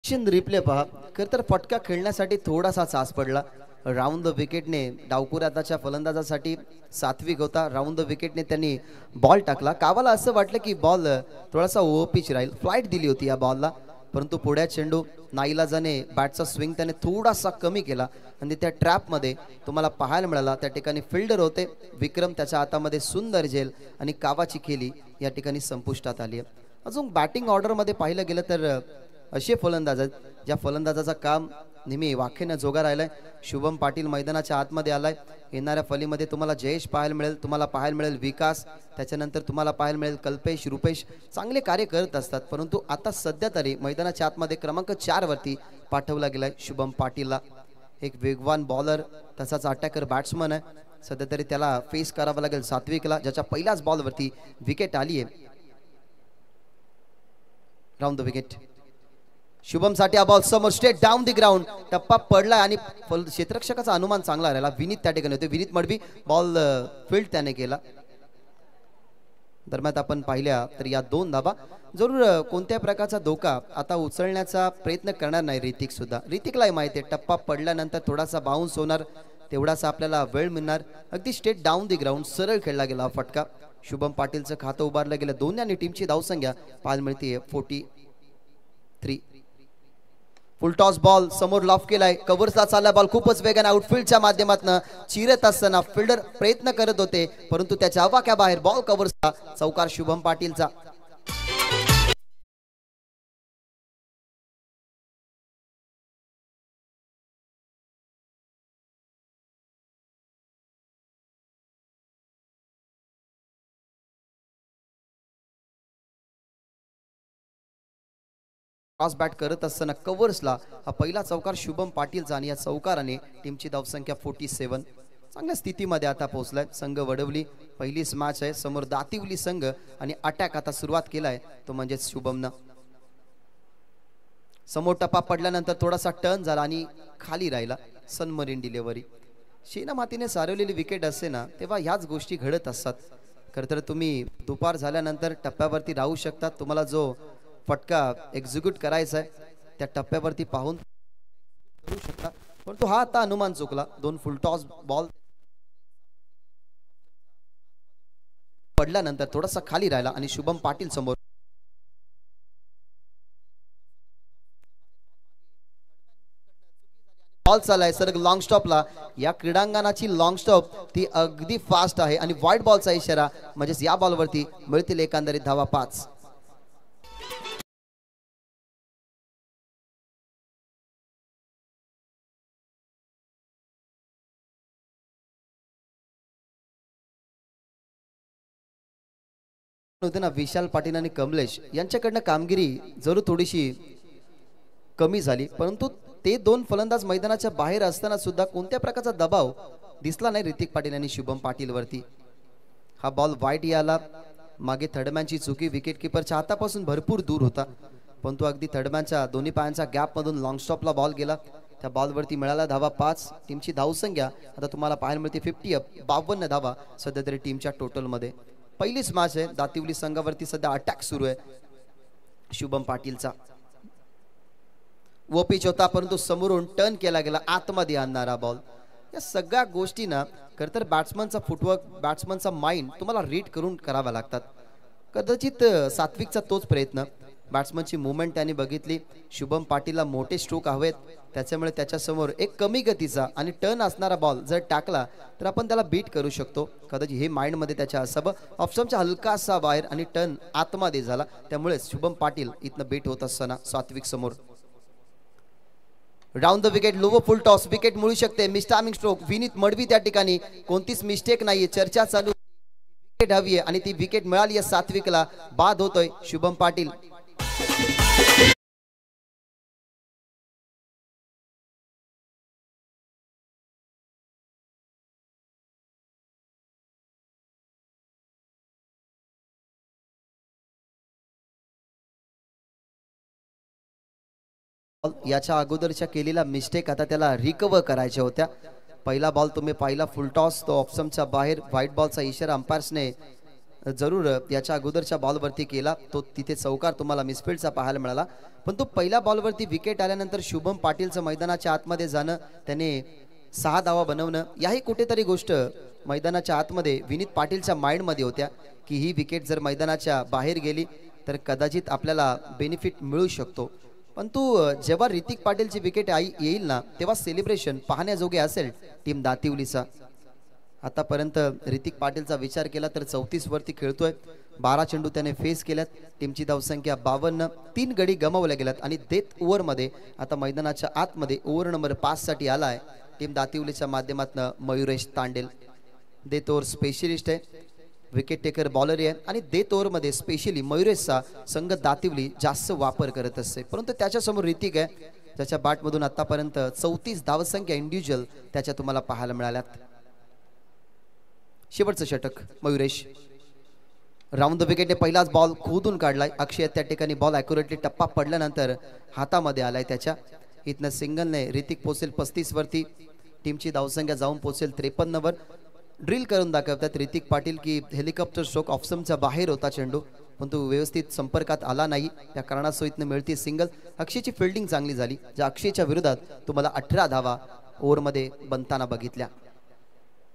रिप्ले पहा. खर तर फटका खेळण्यासाठी थोडासा चास पडला. राऊंड द विकेटने डावकुराताच्या फलंदाजासाठी सात्विक होता. राऊंड द विकेटने त्यांनी बॉल टाकला. कावाला असं वाटलं की बॉल थोडासा ओव्हर पिच राहील. फ्लाईट दिली होती या बॉलला. परंतु पुढ्या चेंडू नाईलाजाने बॅटचा स्विंग त्याने थोडासा कमी केला आणि त्या ट्रॅपमध्ये तुम्हाला पाहायला मिळाला. त्या ठिकाणी फिल्डर होते विक्रम. त्याच्या हातामध्ये सुंदर झेल आणि कावाची खेळी या ठिकाणी संपुष्टात आली आहे. अजून बॅटिंग ऑर्डरमध्ये पाहिलं गेलं तर असे फलंदाज आहेत ज्या फलंदाजाचं काम नेहमी वाखेनं जोगा राहिलाय. शुभम पाटील मैदानाच्या आतमध्ये आलाय. येणाऱ्या फलीमध्ये तुम्हाला जयेश पाहायला मिळेल. तुम्हाला पाहायला मिळेल विकास. त्याच्यानंतर तुम्हाला पाहायला मिळेल कल्पेश रुपेश. चांगले कार्य करत असतात. परंतु आता सध्या तरी मैदानाच्या आतमध्ये क्रमांक 4 वरती पाठवला गेलाय शुभम पाटीलला. एक वेगवान बॉलर तसाच अटॅकर बॅट्समन आहे. सध्या तरी त्याला फेस करावं लागेल सात्विकला ज्याच्या पहिल्याच बॉलवरती विकेट आली आहे. Round the wicket. शुभम साठी हा बॉल समोर स्ट्रेट डाऊन द ग्राउंड. टप्पा पडला आणि क्षेत्ररक्षकाचा अनुमान चांगला राहिला. विनीत त्या ठिकाणी होते. विनीत मडवी बॉल फील्ड त्याने केला. दरम्यान आपण पाहिल्या तर या 2 धावा. जरूर कोणत्या प्रकारचा धोका आता उचलण्याचा प्रयत्न करणार नाही ऋतिक सुद्धा. ऋतिकलाही माहिती आहे टप्पा पडल्यानंतर थोडासा बाउन्स होणार. तेवढासा आपल्याला वेळ मिळणार. अगदी स्ट्रेट डाऊन द ग्राउंड सरळ खेळला गेला फटका. शुभम पाटीलचं खातं उभारलं गेलं. दोन्ही टीमची धावसंख्या पाहायला मिळते 43. फुल टॉस बॉल समोर लॉफ केलाय. कव्हरचा चालला बॉल खूपच वेगाने आउटफील्डच्या माध्यमातून चिरत असताना फिल्डर प्रयत्न करत होते परंतु त्याच्या आवाक्याबाहेर बॉल कव्हरचा. चौकार शुभम पाटीलचा. क्रॉस बॅट करत असताना कव्हर्सला हा पहिला चौकार शुभम पाटीलचा आणि या चौकाराने टीमची धावसंख्या 47. चांगल्या स्थितीमध्ये आता पोहोचलाय संघ वडवली. पहिलीच मॅच आहे. समोर दातिवली संघ आणि अटॅक आता सुरुवात केलाय तो म्हणजेच शुभमनं. समोर टप्पा पडल्यानंतर थोडासा टर्न झाला आणि खाली राहिला. सनमरीन डिलिव्हरी. शेना मातीने सारवलेली विकेट असते ना तेव्हा ह्याच गोष्टी घडत असतात. खरं तर तुम्ही दुपार झाल्यानंतर टप्प्यावरती राहू शकता. तुम्हाला जो फटका एक्झिक्यूट करायचा आहे त्या टप्प्यावरती पाहून करू शकता. परंतु हा आता अनुमान चुकला. 2 फुल टॉस बॉल पडल्यानंतर थोडासा खाली राहिला आणि शुभम पाटील समोर बॉल चालाय सर लॉंग स्टॉपला. या क्रीडांगणाची लॉंग स्टॉप ती अगदी फास्ट आहे आणि व्हाईट बॉलचा इशारा म्हणजेच या बॉलवरती मिळतील एकंदरीत धावा 5. होते ना विशाल पाटील आणि कमलेश यांच्याकडनं कामगिरी जरूर थोडीशी कमी झाली. परंतु ते 2 फलंदाज मैदानाच्या बाहेर असताना सुद्धा कोणत्या प्रकारचा दबाव दिसला नाही ऋतिक पाटील आणि शुभम पाटील वरती. हा बॉल वाईट याला मागे थर्डमॅनची चुकी. विकेट किपरच्या हातापासून भरपूर दूर होता परंतु अगदी थर्डमॅनच्या दोन्ही पायांच्या गॅप मधून लॉंग स्टॉपला बॉल गेला. त्या बॉलवरती मिळाला धावा 5. टीमची धावसंख्या आता तुम्हाला पाहायला मिळते 50 अप. 52 धावा सध्या तरी टीमच्या टोटल मध्ये. पहिलीच मॅच आहे. दातिवली संघावरती सध्या अटॅक सुरू आहे शुभम पाटीलचा. व पिच होता परंतु समोरून टर्न केला गेला आतमध्ये आणणारा बॉल. या सगळ्या गोष्टींना खरं तर बॅट्समनचा फुटवर्क बॅट्समनचा माइंड तुम्हाला रीड करून करावा लागतात. कदाचित सात्विकचा तोच प्रयत्न. बॅट्समनची मुवमेंट त्यांनी बघितली. शुभम पाटीलला मोठे स्ट्रोक हवेत त्याच्यामुळे त्याच्यासमोर एक कमी गतीचा आणि टर्न असणारा बॉल जर टाकला तर आपण त्याला बीट करू शकतो. कदाचित हे माइंडमध्ये त्याच्या असावं. ऑप्शनचा हलकासा बाहेर आणि टर्न आतमध्ये झाला त्यामुळे शुभम पाटील इथनं बीट होत असताना सात्विक समोर. Round the wicket lower full toss. Wicket मिळू शकते. मिस्टार्मिंग स्ट्रोक. विनीत मडवी त्या ठिकाणी. कोणतीच मिस्टेक नाहीये. चर्चा चालू. विकेट हवी आहे आणि ती विकेट मिळाली आहे सात्विकला. बाद होतोय शुभम पाटील. याच्या अगोदरच्या केलेला मिस्टेक आता त्याला रिकव्हर करायच्या होत्या. पहिला बॉल तुम्ही पाहिला फुल टॉस तो ऑप्शनच्या बाहेर. व्हाईट बॉलचा इशारा अंपायर्सने जरूर याच्या अगोदरच्या बॉलवरती केला. तो तिथे चौकार तुम्हाला मिसफिल्डचा पाहायला मिळाला. पण तो पहिल्या बॉलवरती विकेट आल्यानंतर शुभम पाटीलचं मैदानाच्या आतमध्ये जाणं त्याने 6 धावा बनवणं याही कुठेतरी गोष्ट मैदानाच्या आतमध्ये विनीत पाटीलच्या माइंडमध्ये होत्या की ही विकेट जर मैदानाच्या बाहेर गेली तर कदाचित आपल्याला बेनिफिट मिळू शकतो. परंतु जेव्हा ऋतिक पाटीलची विकेट येईल ना तेव्हा सेलिब्रेशन पाहण्याजोगे असेल टीम दातिवलीचा. आतापर्यंत ऋतिक पाटीलचा विचार केला तर 34 वरती खेळतोय. 12 चेंडू त्याने फेस केल्यात. टीमची धावसंख्या 52. 3 गडी गमावल्या गेल्यात आणि डेथ ओव्हरमध्ये आता मैदानाच्या आतमध्ये ओव्हर नंबर 5 साठी आलाय टीम दातिवलीच्या माध्यमातून Mayuresh Tandel. Death over specialist आहे. विकेट टेकर बॉलर आहे आणि डेथ ओव्हरमध्ये स्पेशली मयुरेशचा संघ दातिवली जास्त वापर करत असते. परंतु त्याच्यासमोर ऋतिक आहे त्याच्या बॅटमधून आतापर्यंत 34 धावसंख्या इंडिव्हिज्युअल त्याच्या तुम्हाला पाहायला मिळाल्यात. शेवटचं षटक मयुरेश. राऊंड द विकेटने पहिलाच बॉल खोदून काढलाय. अक्षय त्या ठिकाणी बॉल ॲक्युरेटली टप्पा पडल्यानंतर हातामध्ये आलाय त्याच्या. इथनं सिंगलने ऋतिक पोचेल 35 वरती. टीमची धावसंख्या जाऊन पोचेल 53 वर. ड्रिल करून दाखवतात ऋतिक पाटील की हेलिकॉप्टर स्ट्रोक ऑफसमच्या बाहेर होता चेंडू पण तो व्यवस्थित संपर्कात आला नाही. त्या कारणासह इथनं मिळते सिंगल. अक्षयची फिल्डिंग चांगली झाली ज्या अक्षयच्या विरोधात तुम्हाला 18 धावा ओव्हरमध्ये बनताना बघितल्या.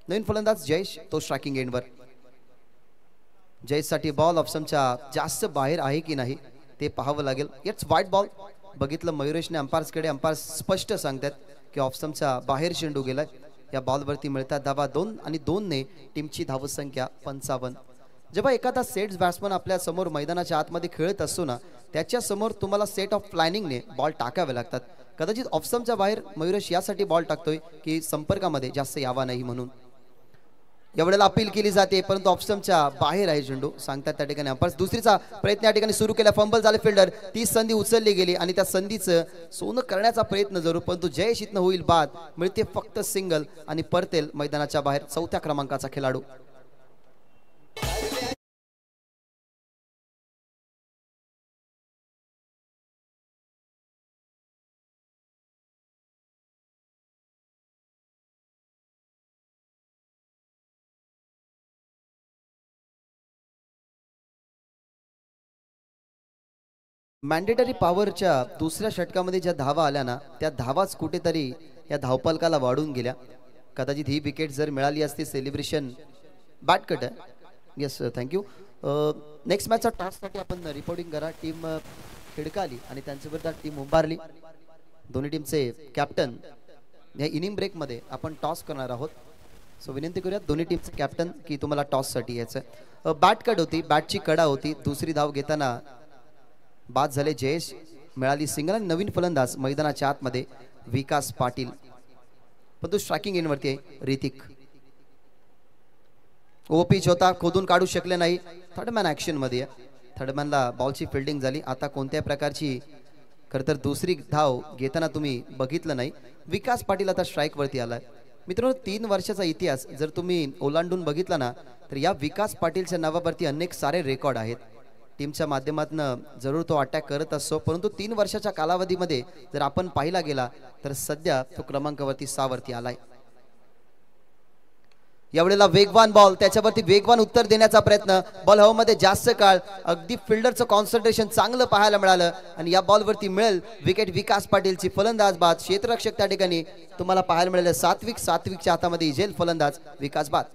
नवीन फलंदाज जयेश तो स्ट्रायकिंग एंडवर. जयेशसाठी बॉल ऑप्शनच्या जास्त बाहेर आहे की नाही ते पाहावं लागेल. इट्स व्हाईट बॉल बघितलं मयुरेशने अंपायर्सकडे. अंपायर्स स्पष्ट सांगतात की ऑप्शनच्या बाहेर चेंडू गेलाय. या बॉलवरती मिळतात धावा 2 आणि 2 ने टीमची धावसंख्या 55. जेव्हा एखादा सेट्स बॅट्समन आपल्या समोर मैदानाच्या आतमध्ये खेळत असतो ना त्याच्या समोर तुम्हाला सेट ऑफ प्लॅनिंगने बॉल टाकावे लागतात. कदाचित ऑफसमच्या बाहेर मयुरेश यासाठी बॉल टाकतोय की संपर्कामध्ये जास्त यावा नाही म्हणून. एवढ्याला अपील केली जाते, परंतु ऑफस्टमच्या बाहेर आहे चेंडू, सांगतात त्या ठिकाणी अंपायर. दुसरीचा प्रयत्न या ठिकाणी सुरू केला, फंबल झाले फिल्डर. ती संधी उचलली गेली आणि त्या संधीचं सोनं करण्याचा प्रयत्न जरूर, परंतु जयेश इथनं होईल बाद, मिळते फक्त सिंगल आणि परतेल मैदानाच्या बाहेर चौथ्या क्रमांकाचा खेळाडू. मॅन्डेटरी पॉवरच्या दुसऱ्या षटकामध्ये ज्या धावा आल्या ना, त्या धावाच कुठेतरी या धावपलकाला वाढून गेल्या. कदाचित ही विकेट जर मिळाली असती, सेलिब्रेशन बॅट कट आहे. Yes thank you. नेक्स्ट मॅचचा टॉससाठी आपण रिपोर्टिंग करा. टीम खिडकाली आणि त्यांच्याबरोबर टीम उंबारली. दोन्ही टीमचे कॅप्टन या इनिंग ब्रेकमध्ये आपण टॉस करणार आहोत. सो विनंती करूयात दोन्ही टीमचे कॅप्टन की तुम्हाला टॉससाठी यायचं. बॅट कट होती, बॅटची कडा होती. दुसरी धाव घेताना बाद झाले जयेश, मिळाली सिंगल आणि नवीन फलंदाज मैदानाच्या आतमध्ये विकास पाटील, पण तो स्ट्रायकिंग एंडवरती आहे ऋतिक. ओपिच होता, खोदून काढू शकले नाही. थर्डमॅन ऍक्शन मध्ये आहे. थर्डमॅनला बॉलची फिल्डिंग झाली. आता कोणत्या प्रकारची खरं तर दुसरी धाव घेताना तुम्ही बघितलं नाही. विकास पाटील आता स्ट्राईक वरती आलाय. मित्रांनो 3 वर्षाचा इतिहास जर तुम्ही ओलांडून बघितला ना, तर या विकास पाटीलच्या नावावरती अनेक सारे रेकॉर्ड आहेत. टीमच्या माध्यमातून जरूर तो अटॅक करत असतो, परंतु 3 वर्षाच्या कालावधीमध्ये जर आपण पाहिला गेला तर सध्या तो क्रमांकावरती 6 वरती आलाय. यावेळेला वेगवान बॉल, त्याच्यावरती वेगवान उत्तर देण्याचा प्रयत्न. बॉल हवेमध्ये जास्त काळ, अगदी फिल्डरचं कॉन्सन्ट्रेशन चांगलं पाहायला मिळालं आणि या बॉलवरती मिळेल विकेट. विकास पाटीलची फलंदाज बाद, क्षेत्ररक्षक त्या ठिकाणी तुम्हाला पाहायला मिळालं. सात्विकच्या हातामध्ये इजेल फलंदाज, विकास बाद.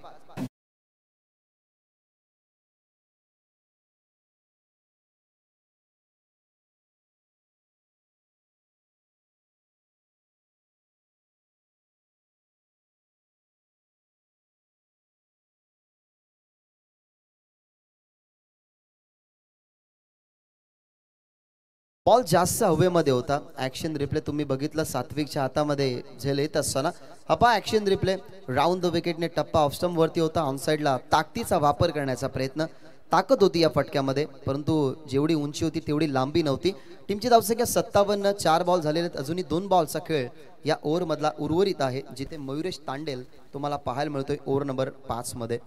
बॉल जास्त हवेमध्ये होता. ऍक्शन रिप्ले तुम्ही बघितलं, सात्विकच्या हातामध्ये झेल येत असताना हा ऍक्शन रिप्ले. राऊंड द विकेटने टप्पा ऑफस्टम वरती होता. ऑनसाइडला ताकदीचा वापर करण्याचा प्रयत्न. ताकद होती या फटक्यामध्ये, परंतु जेवढी उंची होती तेवढी लांबी नव्हती. टीमची धावसंख्या 57, 4 बॉल झालेले आहेत. अजूनही 2 बॉलचा खेळ या ओव्हर मधला उर्वरित आहे, जिथे मयुरेश तांडेल तुम्हाला पाहायला मिळतोय ओव्हर नंबर 5 मध्ये.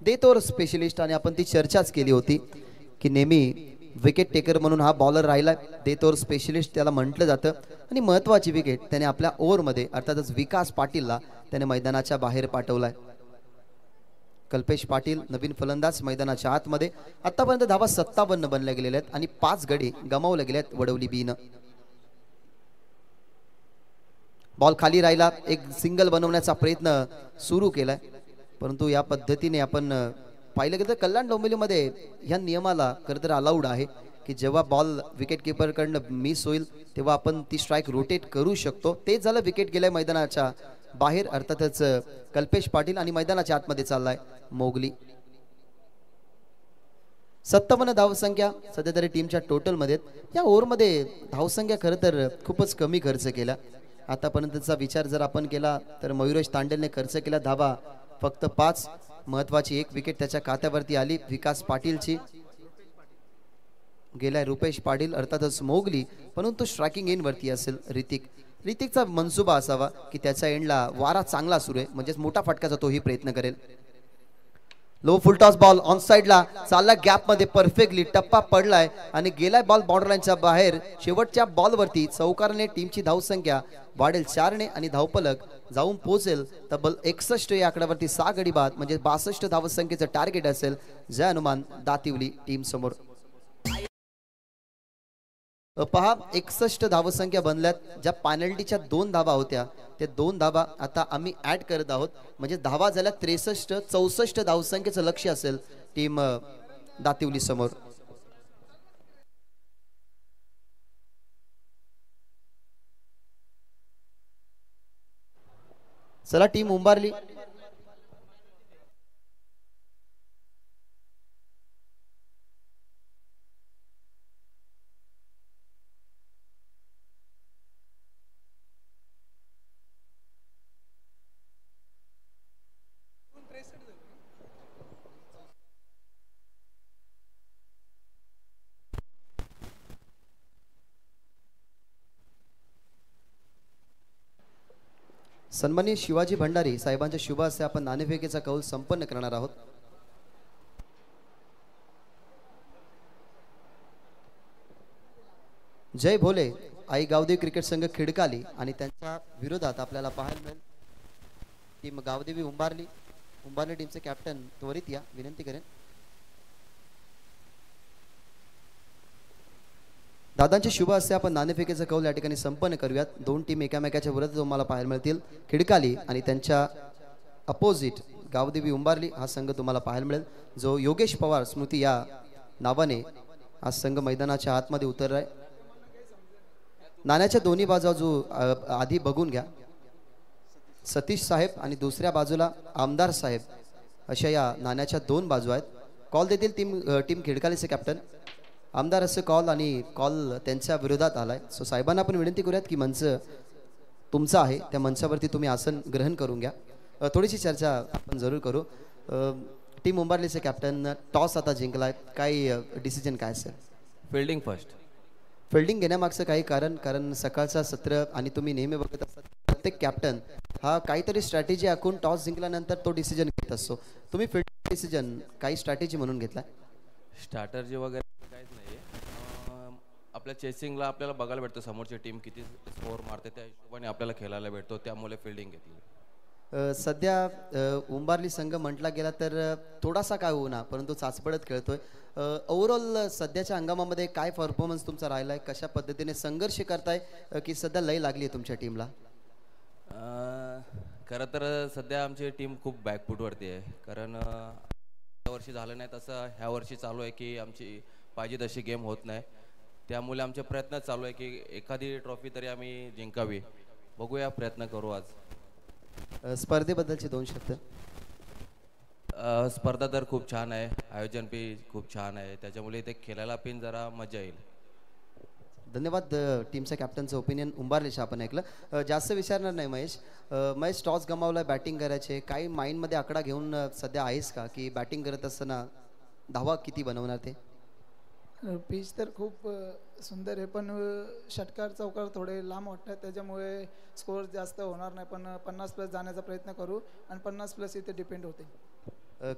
डेथ ओव्हर स्पेशलिस्ट, आणि आपण ती चर्चाच केली होती की नेहमी विकेट टेकर म्हणून हा बॉलर राहिला. डेथ ओव्हर स्पेशलिस्ट त्याला म्हटलं जातं आणि महत्वाची विकेट त्याने आपल्या ओव्हरमध्ये अर्थातच विकास पाटीलला त्याने मैदानाच्या बाहेर पाठवलाय. कल्पेश पाटील नवीन फलंदाज मैदानाच्या आतमध्ये. आतापर्यंत धावा 57 बनल्या गेलेल्या आहेत आणि 5 गडी गमावल्या गेल्या आहेत वडवली बीनं. बॉल खाली राहिला, एक सिंगल बनवण्याचा प्रयत्न सुरू केलाय, परंतु या पद्धतीने आपण पाहिलं गेलं तर कल्याण डोंबिवलीमध्ये ह्या नियमाला खरं तर अलाउड आहे की जेव्हा बॉल विकेट किपरकडनं मिस होईल तेव्हा आपण ती स्ट्राईक रोटेट करू शकतो. तेच झालं, विकेट गेलाय मैदानाच्या बाहेर. अर्थातच कल्पेश पाटील आणि मैदानाच्या आतमध्ये चाललाय मोगली. 57 धावसंख्या सध्या तरी टीमच्या टोटल मध्ये. या ओव्हरमध्ये धावसंख्या खरं तर खूपच कमी खर्च केला. आतापर्यंतचा विचार जर आपण केला तर मयुरेश तांडेलने खर्च केला धावा फक्त 5. महत्वाची एक विकेट त्याच्या खात्यावरती आली विकास पाटीलची. गेलाय रुपेश पाटील अर्थातच मोगली, परंतु स्ट्रायकिंग एंड वरती असेल ऋतिकचा मनसुबा असावा की त्याच्या एंडला वारा चांगला सुरू आहे, म्हणजेच मोठा फटकाचा तोही प्रयत्न करेल. Low full toss ball on साइडला चालला, गॅप मध्ये परफेक्टली टप्पा पडलाय आणि गेलाय बॉल बाउंड्रीलाईनच्या बाहेर. शेवटच्या बॉलवरती चौकाराने टीमची धावसंख्या वाढेल 4 ने आणि धावपलक जाऊन पोहोचेल तब्बल 61 या आकड्यावरती. 6 गडी बाद म्हणजे 62 धावसंख्येचं टार्गेट असेल जय हनुमान दातिवली टीम समोर. पहा 61 धावसंख्या बनल्यात. ज्या पेनल्टीच्या 2 धावा होत्या त्या 2 धावा आता आम्ही ऍड करत आहोत, म्हणजे धावा झाल्या 63. 64 धावसंख्येचं लक्ष्य असेल टीम दातिवली समोर. चला टीम उंबारली. सन्माननीय शिवाजी भंडारी साहेबांच्या शुभ हस्ते आपण नाणेफेकीचा कौल संपन्न करणार आहोत. जय भोले आई गावदेवी क्रिकेट संघ खिडकाली आणि त्यांच्या विरोधात आपल्याला पाहायला मिळेल टीम गावदेवी उंबारली टीमचे कॅप्टन त्वरित या विनंती करेन. दादांच्या शुभ हस्ते आपण नाणेफेकीचा कौल या ठिकाणी संपन्न करूयात. दोन टीम एकामेकाच्या विरोधात तुम्हाला पाहायला मिळतील. खिडकाली आणि त्यांच्या अपोजिट गावदेवी उंबारली हा संघ तुम्हाला पाहायला मिळेल. जो योगेश पवार स्मृती या नावाने हा संघ मैदानाच्या आतमध्ये उतरलाय. नाण्याच्या दोन्ही बाजू जो आधी बघून घ्या. सतीश साहेब आणि दुसऱ्या बाजूला आमदार साहेब अशा या नाण्याच्या दोन बाजू आहेत. कॉल देतील टीम खिडकालीचे कॅप्टन आमदार असे कॉल आणि कॉल त्यांच्या विरोधात आलाय. सो साहेबांना आपण विनंती करूयात की मंच तुमचा आहे त्या मंचावरती तुम्ही आसन ग्रहण करून घ्या. थोडीशी चर्चा आपण जरूर करू. टीम उंबारलीचे कॅप्टन टॉस आता जिंकलाय, काय डिसिजन काय असेल? Fielding first. फिल्डिंग घेण्यामागचं काही कारण सकाळचा सत्र आणि तुम्ही नेहमी बघत असतात प्रत्येक कॅप्टन हा काहीतरी स्ट्रॅटेजी आखून टॉस जिंकल्यानंतर तो डिसिजन घेत असतो. तुम्ही फिल्डिंग डिसिजन काही स्ट्रॅटेजी म्हणून घेतला? स्ट्रॅटर्जी वगैरे काहीच नाही आहे. आपल्या चेसिंगला आपल्याला बघायला भेटतं समोरची टीम किती स्कोअर मारते त्या हिशोबाने आपल्याला खेळायला भेटतो, त्यामुळे फिल्डिंग घेतली. सध्या उंबारली संघ म्हटला गेला तर थोडासा काय होईना परंतु चाचपडत खेळतोय. ओव्हरऑल सध्याच्या हंगामामध्ये काय परफॉर्मन्स तुमचा राहिला आहे? कशा पद्धतीने संघर्ष करताय की सध्या लय लागली आहे तुमच्या टीमला? खरं तर सध्या आमची टीम खूप बॅकफूटवरती आहे, कारण या वर्षी झालं नाही तसं ह्या वर्षी चालू आहे की आमची पाहिजे तशी गेम होत नाही. त्यामुळे आमचे प्रयत्न चालू आहे की एखादी ट्रॉफी तरी आम्ही जिंकावी. बघूया, प्रयत्न करू. आज स्पर्धेबद्दलचे दोन शब्द. स्पर्धा तर खूप छान आहे, आयोजन बी खूप छान आहे, त्याच्यामुळे इथे खेळायला पण जरा मजा येईल. धन्यवाद. टीमच्या कॅप्टनचं ओपिनियन उंबारलेचं आपण ऐकलं. जास्त विचारणार नाही महेश टॉस गमावला, बॅटिंग करायचे, काही माइंडमध्ये आकडा घेऊन सध्या आहेस का की बॅटिंग करत असताना धावा किती बनवणार ते? पिच तर खूप सुंदर आहे, पण षटकार चौकार थोडे लांब वाटतात, त्याच्यामुळे स्कोअर जास्त होणार नाही, पण 50+ जाण्याचा प्रयत्न करू आणि 50+ इथे डिपेंड होते.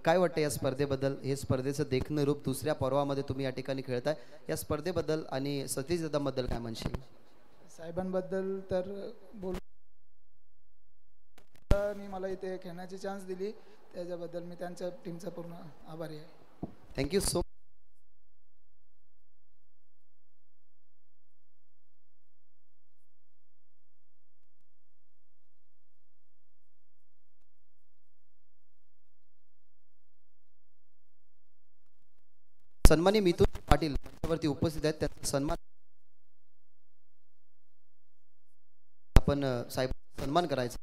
काय वाटतं या स्पर्धेबद्दल? हे स्पर्धेचं देखणं रूप दुसऱ्या पर्वामध्ये तुम्ही या ठिकाणी खेळताय, या स्पर्धेबद्दल आणि सतीश दादांबद्दल काय म्हणशील? साहेबांबद्दल तर बोल आणि मला इथे खेळण्याची चान्स दिली त्याच्याबद्दल मी त्यांच्या टीमचा पूर्ण आभारी आहे. Thank you so. सन्माननीय मिथुन पाटील मंचावरती उपस्थित आहेत, त्यांचा सन्मान आपण साहेब सन्मान करायचा.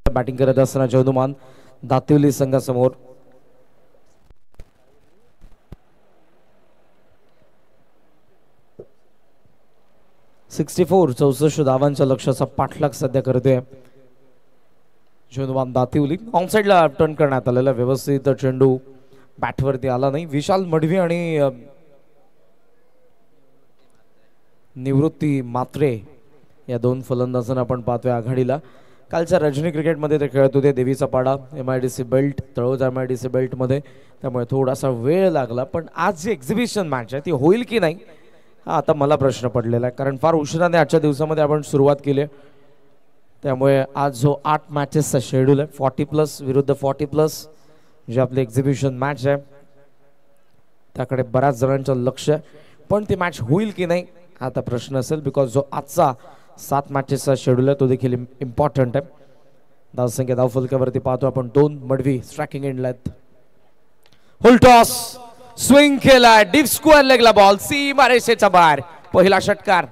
बॅटिंग करत असताना चौधुमान दातिवली संघासमोर 64 धावांच्या लक्ष्याचा पाठलाग सध्या करतोय चौधुमान दातिवली. ऑनसाइडला टर्न करण्यात आलेला व्यवस्थित चेंडू बॅटवरती आला नाही. विशाल मडवी आणि निवृत्ती मात्रे या दोन फलंदाजांना आपण पाहतोय आघाडीला. कालच्या रजनी क्रिकेटमध्ये ते खेळत होते देवीचा पाडा MIDC बेल्ट तळोजा MIDC बेल्टमध्ये, त्यामुळे थोडासा वेळ लागला. पण आज जी एक्झिबिशन मॅच आहे ती होईल की नाही हा आता मला प्रश्न पडलेला आहे, कारण फार उशिराने आजच्या दिवसामध्ये आपण सुरुवात केली आहे. त्यामुळे आज जो 8 मॅचेसचा शेड्यूल आहे 40+ विरुद्ध 40+, जे आपली एक्झिबिशन मॅच आहे त्याकडे बऱ्याच जणांचं लक्ष आहे. पण ती मॅच होईल की नाही हा आता प्रश्न असेल, बिकॉज जो आजचा 7 मॅचेसचा शेड्यूल आहे तो देखील इम्पॉर्टंट आहे. धावसंख्या धावफलकावरती पाहतो आपण 2 मडवी स्ट्रायकिंग एंडला आहेत. फुल टॉस स्विंग केला, डीप स्क्वेअर लेगला बॉल, सीमा रेषेच्या बाहेर, पहिला षटकार.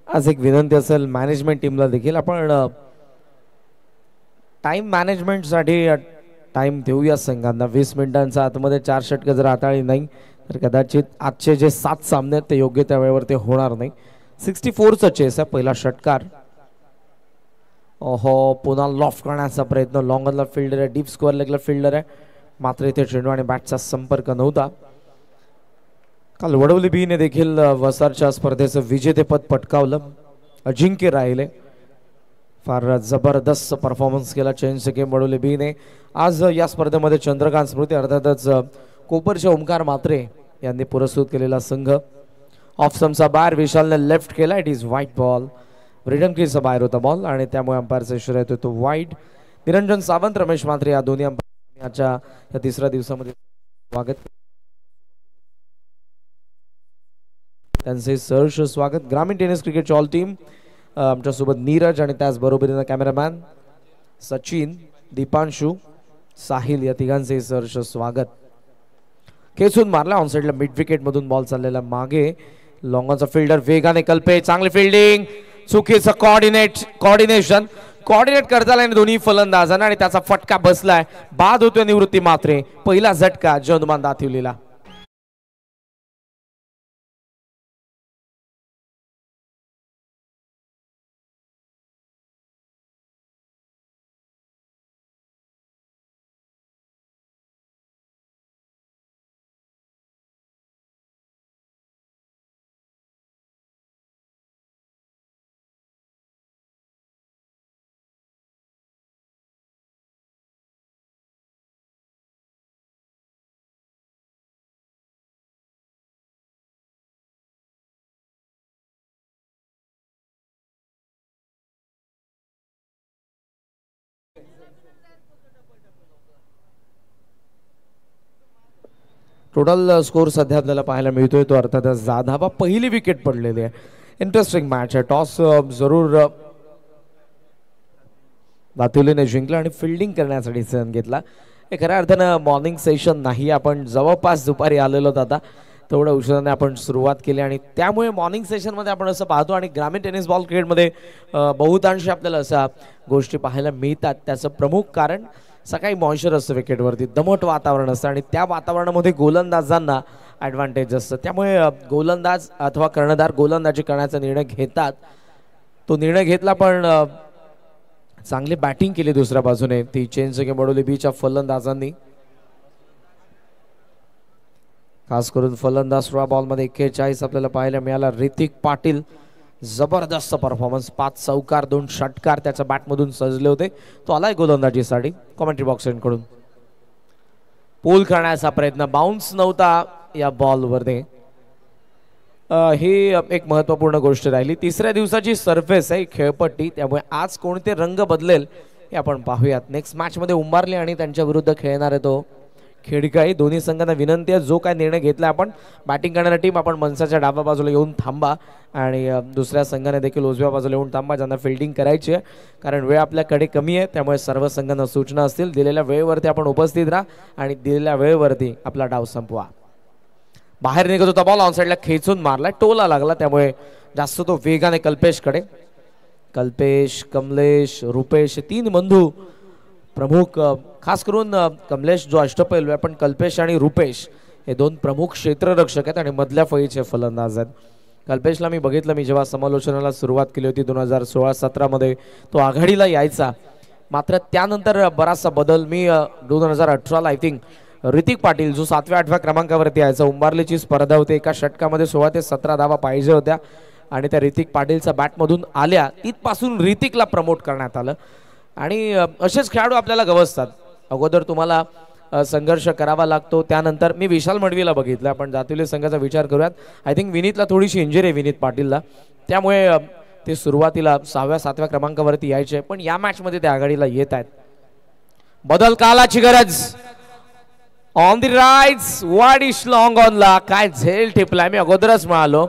आज एक विनंती असेल मॅनेजमेंट टीमला देखील, आपण टाइम मॅनेजमेंटसाठी टाइम देऊया संघांना. 20 मिनिटांचा आतमध्ये 4 षटकं जर हाताळली नाही तर कदाचित आजचे जे 7 सामने आहेत ते योग्य त्या वेळेवर ते होणार नाही. 64चा चेस आहे, पहिला षटकार. ओहो, पुन्हा लॉफ्ट करण्याचा प्रयत्न, लॉंगनला फिल्डर आहे, डीप स्क्वेअर लेगला फिल्डर आहे, मात्र इथे चेंडू आणि बॅटचा संपर्क नव्हता. काल वडवली बीने देखील वसारच्या स्पर्धेचं विजेतेपद पटकावलं, अजिंक्य राहिले. फार जबरदस्त परफॉर्मन्स केला चेंज गेम वडवली बीने. आज या स्पर्धेमध्ये चंद्रकांत स्मृती अर्थातच कोपरचे ओमकार म्हात्रे यांनी पुरस्कृत केलेला संघ. ऑफ स्टंपचा बाहेर विशालने लेफ्ट केला, it is white ball. Return क्रीजचा बाहेर होता बॉल आणि त्यामुळे अंपायरचा इशारा येतो तो व्हाईट. निरंजन सावंत, रमेश म्हात्रे या दोन्ही अंपायरच्या या तिसऱ्या दिवसामध्ये स्वागत, त्यांचे सहर्ष स्वागत. ग्रामीण टेनिस क्रिकेटची ऑल टीम आमच्यासोबत नीरज आणि त्याचबरोबरीनं कॅमेरामॅन सचिन, दीपांशू, साहिल या तिघांचे सहर्ष स्वागत. खेचून मारला ऑनसाइडला मिड विकेट मधून बॉल चाललेला मागे. लॉंगॉनचा फिल्डर वेगाने कल्पे, चांगली फिल्डिंग, चुकीचं कोऑर्डिनेशन करता आला दोन्ही फलंदाजांना आणि त्याचा फटका बसलाय. बाद होतोय निवृत्ती म्हात्रे, पहिला झटका जनमान दाखवलेला. टोटल स्कोर सध्या आपल्याला पाहायला मिळतोय तो अर्थातच जाधव पहिली विकेट पडलेली आहे. इंटरेस्टिंग मॅच आहे. टॉस जरूर दातुलीने जिंकला आणि फिल्डिंग करण्यासाठी डिसिजन घेतला. हे खऱ्या अर्थानं मॉर्निंग सेशन नाही, आपण जवळपास दुपारी आलेलो आता, तेवढ्या उशिराने आपण सुरुवात केली आणि त्यामुळे मॉर्निंग सेशनमध्ये आपण असं पाहतो आणि ग्रामीण टेनिस बॉल क्रिकेटमध्ये बहुतांश आपल्याला अशा गोष्टी पाहायला मिळतात. त्याचं प्रमुख कारण सकाळी मॉइश्चर असतं विकेटवरती, दमट वातावरण असतं आणि त्या वातावरणामध्ये गोलंदाजांना ॲडव्हान्टेज असतं. त्यामुळे गोलंदाज अथवा कर्णधार गोलंदाजी करण्याचा निर्णय घेतात. तो निर्णय घेतला पण चांगली बॅटिंग केली दुसऱ्या बाजूने ती चेंज गेम वडवली बीच्या फलंदाजांनी. खास करून फलंदाज बॉलमध्ये 41 आपल्याला पाहायला मिळाला. ऋतिक पाटील जबरदस्त परफॉर्मन्स, 5 चौकार 2 षटकार त्याच्या बॅटमधून सजले होते. तो आलाय गोलंदाजीसाठी. कॉमेंट्री बॉक्स कडून पूल करण्याचा प्रयत्न, बाउन्स नव्हता या बॉलवरती. ही एक महत्त्वपूर्ण गोष्ट राहिली. तिसऱ्या दिवसाची सरफेस आहे खेळपट्टी, त्यामुळे आज कोणते रंग बदलेल हे आपण पाहूयात. नेक्स्ट मॅच मध्ये उंबारले आणि त्यांच्या विरुद्ध खेळणार आहे तो खेडकाई. दोन्ही संघांना विनंती आहे, जो काय निर्णय घेतला आपण बॅटिंग करणारी टीम आपण मनसाच्या डाव्या बाजूला येऊन थांबा आणि दुसऱ्या संघाने देखील उजव्या बाजूला येऊन थांबा ज्यांना फिल्डिंग करायची आहे, कारण वेळ आपल्याकडे कमी आहे. त्यामुळे सर्व संघांना सूचना असतील, दिलेल्या वेळेवरती आपण उपस्थित राहा आणि दिलेल्या वेळेवरती आपला डाव संपवा. बाहेर निघत होता बॉल ऑन साईडला खेचून मारला, टोला लागला, त्यामुळे जास्त तो वेगाने कल्पेशकडे. कल्पेश, कमलेश, रुपेश 3 बंधू प्रमुख, खास करून कमलेश जो अष्टपैलू आहे, पण कल्पेश आणि रुपेश हे 2 प्रमुख क्षेत्ररक्षक आहेत आणि मधल्या फळीचे फलंदाज आहेत. कल्पेशला मी बघितलं, मी जेव्हा समालोचनाला सुरुवात केली होती 2016-17 मध्ये तो आघाडीला यायचा, मात्र त्यानंतर बराचसा बदल. मी 2018ला आय थिंक ऋतिक पाटील जो 7व्या-8व्या क्रमांकावरती यायचा, उंबारलीची स्पर्धा होती, एका षटकामध्ये 16 ते 17 धावा पाहिजे होत्या आणि त्या ऋतिक पाटीलच्या बॅटमधून आल्या, तिथपासून ऋतिकला प्रमोट करण्यात आलं. आणि असेच खेळाडू आपल्याला गवसतात. अगोदर तुम्हाला संघर्ष करावा लागतो, त्यानंतर मी विशाल मडवीला बघितलं. आपण जातिवली संघाचा विचार करूयात. आय थिंक विनीतला थोडीशी इंजुरी आहे, विनीत पाटीलला, त्यामुळे ते सुरुवातीला 6व्या-7व्या क्रमांकावरती यायचे, पण या मॅचमध्ये ते आघाडीला येत आहेत. बदल कालाची गरज. ऑन द राईट्स वाईड इश लॉंग ऑनला काय झेल टिपलाय. मी अगोदरच म्हणालो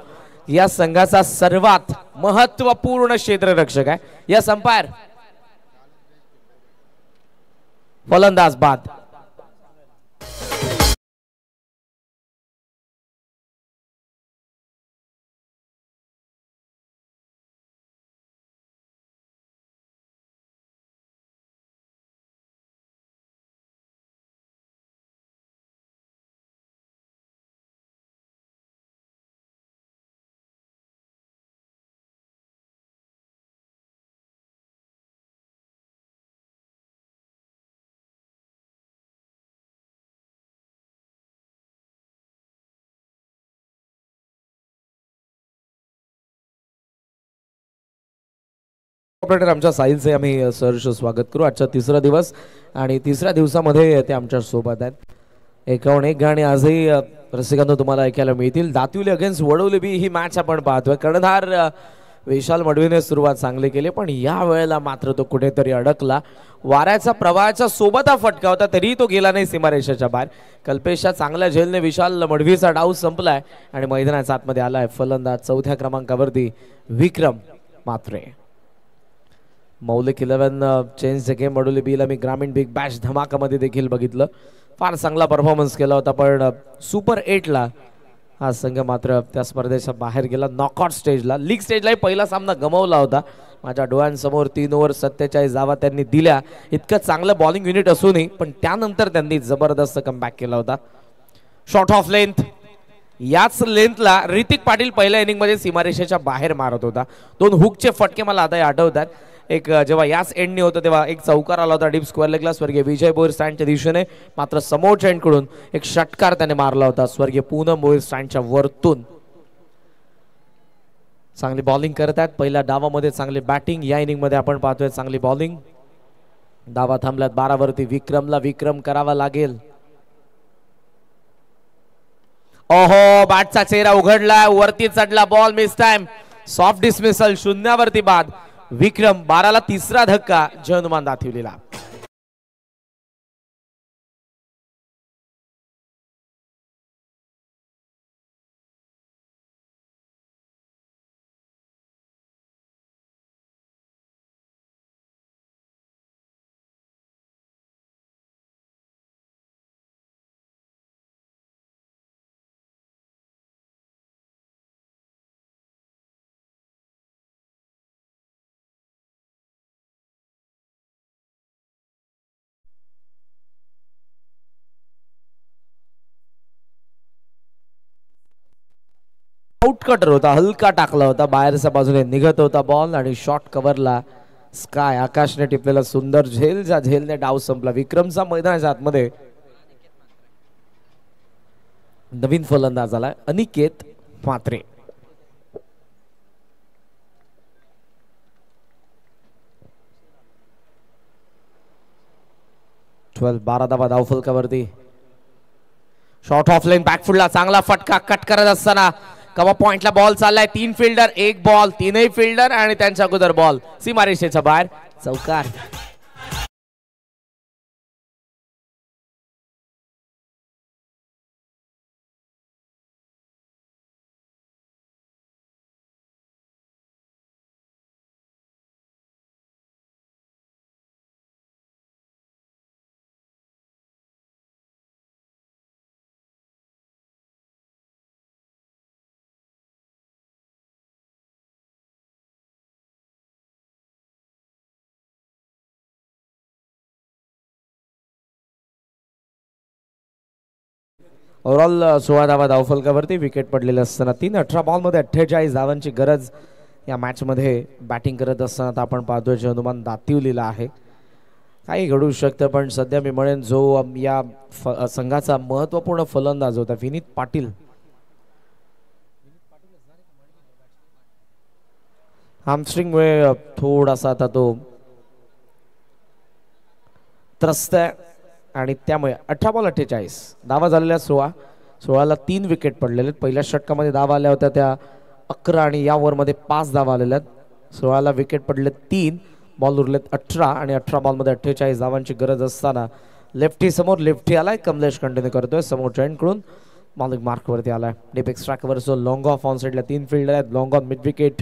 या संघाचा सर्वात महत्वपूर्ण क्षेत्ररक्षक आहे. या अंपायर फलंदाज बाद. ऑपरेटर आमच्या साहिलचे आम्ही सहर्ष स्वागत करू. आजचा 3रा दिवस आणि 3ऱ्या दिवसामध्ये ते आमच्या सोबत आहेत. 1-1 गाणी आजही रसिकांना तुम्हाला ऐकायला मिळतील. दातिवली अगेन्स्ट वडोली बी ही मॅच आपण पाहतोय. कर्णधार विशाल मडवीने सुरुवात चांगली केली, पण या वेळेला मात्र तो कुठेतरी अडकला. वाऱ्याचा प्रवाहाच्या सोबत हा फटका होता, तरीही तो गेला नाही सीमारेषेच्या बाहेर. कल्पेशच्या चांगल्या झेलने विशाल मडवीचा डाव संपलाय आणि मैदानाच्या आतमध्ये आलाय फलंदाज 4थ्या क्रमांकावरती विक्रम म्हात्रे. मौलिक 11 चेंज द गेम वडोली बीला मी ग्रामीण बिग बॅश धमाकामध्ये देखील बघितलं. फार चांगला परफॉर्मन्स केला होता, पण सुपर 8ला हा संघ मात्र त्या स्पर्धेच्या बाहेर गेला. नॉकआउट स्टेजला, लीग स्टेजलाही पहिला सामना गमावला होता. माझ्या डोळ्यांसमोर 3 ओव्हर 47 धावा त्यांनी दिल्या. इतकं चांगलं बॉलिंग युनिट असूनही पण त्यानंतर त्यांनी जबरदस्त कमबॅक केला होता. शॉर्ट ऑफ लेंथ, याच लेंथला ऋतिक पाटील पहिल्या इनिंगमध्ये सीमारेषेच्या बाहेर मारत होता. 2 हुकचे फटके मला आता आठवतात. एक जेव्हा याच एंडने होतं तेव्हा एक चौकार आला होता डीप स्क्वेअर लेगला स्वर्गीय विजय बोईर स्टँडच्या दिशेने, मात्र समोरच्या एंडकडून एक षटकार त्याने मारला होता स्वर्गीय पूनम बोईर स्टँडच्या वरतून. चांगली बॉलिंग करत आहेत. पहिल्या डावामध्ये चांगली बॅटिंग, या इनिंगमध्ये आपण पाहतोय चांगली बॉलिंग. धावा थांबल्यात 12 वरती. विक्रमला विक्रम करावा लागेल. ओहो, बॅटचा चेहरा उघडला, वरती चढला ball, miss time, soft dismissal, 0वरती बाद. विक्रम 12ला 3रा धक्का जयनुमान दातिवलीला. आउट कटर होता, हलका टाकला होता, बाहेरच्या बाजूने निघत होता बॉल आणि शॉर्ट कव्हरला स्काय आकाशने टिपलेला सुंदर झेल, ज्या झेलने डाव संपला. विक्रमचा मैदानाच्या आतमध्ये नवीन फलंदाज आलाय अनिकेत म्हात्रे. बारा धावा धावफलकावरती. शॉर्ट ऑफ लेन बॅकफुटला चांगला फटका कट करत असताना कवा पॉइंटला बॉल चाललाय. 3 फिल्डर 1 बॉल, 3ही फिल्डर आणि त्यांच्या अगोदर बॉल सीमारेषेच्या बाहेर. चौकार. ओव्हरऑल 16 धावा धावफलकावरती. विकेट पडलेले असताना 3. 18 बॉलमध्ये 48 धावांची गरज या मॅचमध्ये बॅटिंग करत असताना आपण पाहतोय जे हनुमान दातिवलीला आहे. काही घडू शकतं पण सध्या मी म्हणेन जो या संघाचा महत्त्वपूर्ण फलंदाज होता विनीत पाटील, हॅमस्ट्रिंगमुळे थोडासा आता तो त्रस्त आहे आणि त्यामुळे 18 बॉल 48 धावा झालेल्या 16ला 3 विकेट पडलेले. पहिल्या षटकामध्ये धावा आल्या होत्या त्या 11 आणि या ओव्हरमध्ये 5 धावा आलेल्या. 16ला विकेट पडले 3, बॉल उरलेत 18 आणि 18 बॉलमध्ये 48 धावांची गरज असताना लेफ्टी समोर लेफ्टी आलाय. कमलेश कंटिन्यू करतोय समोर जॉईंटकडून. बॉलिंग मार्कवरती आलाय. डीप एक्स्ट्रा कव्हर जो लॉंग ऑफ ऑन साईडला 3 फिल्डर आहेत. लॉंग ऑन मिड विकेट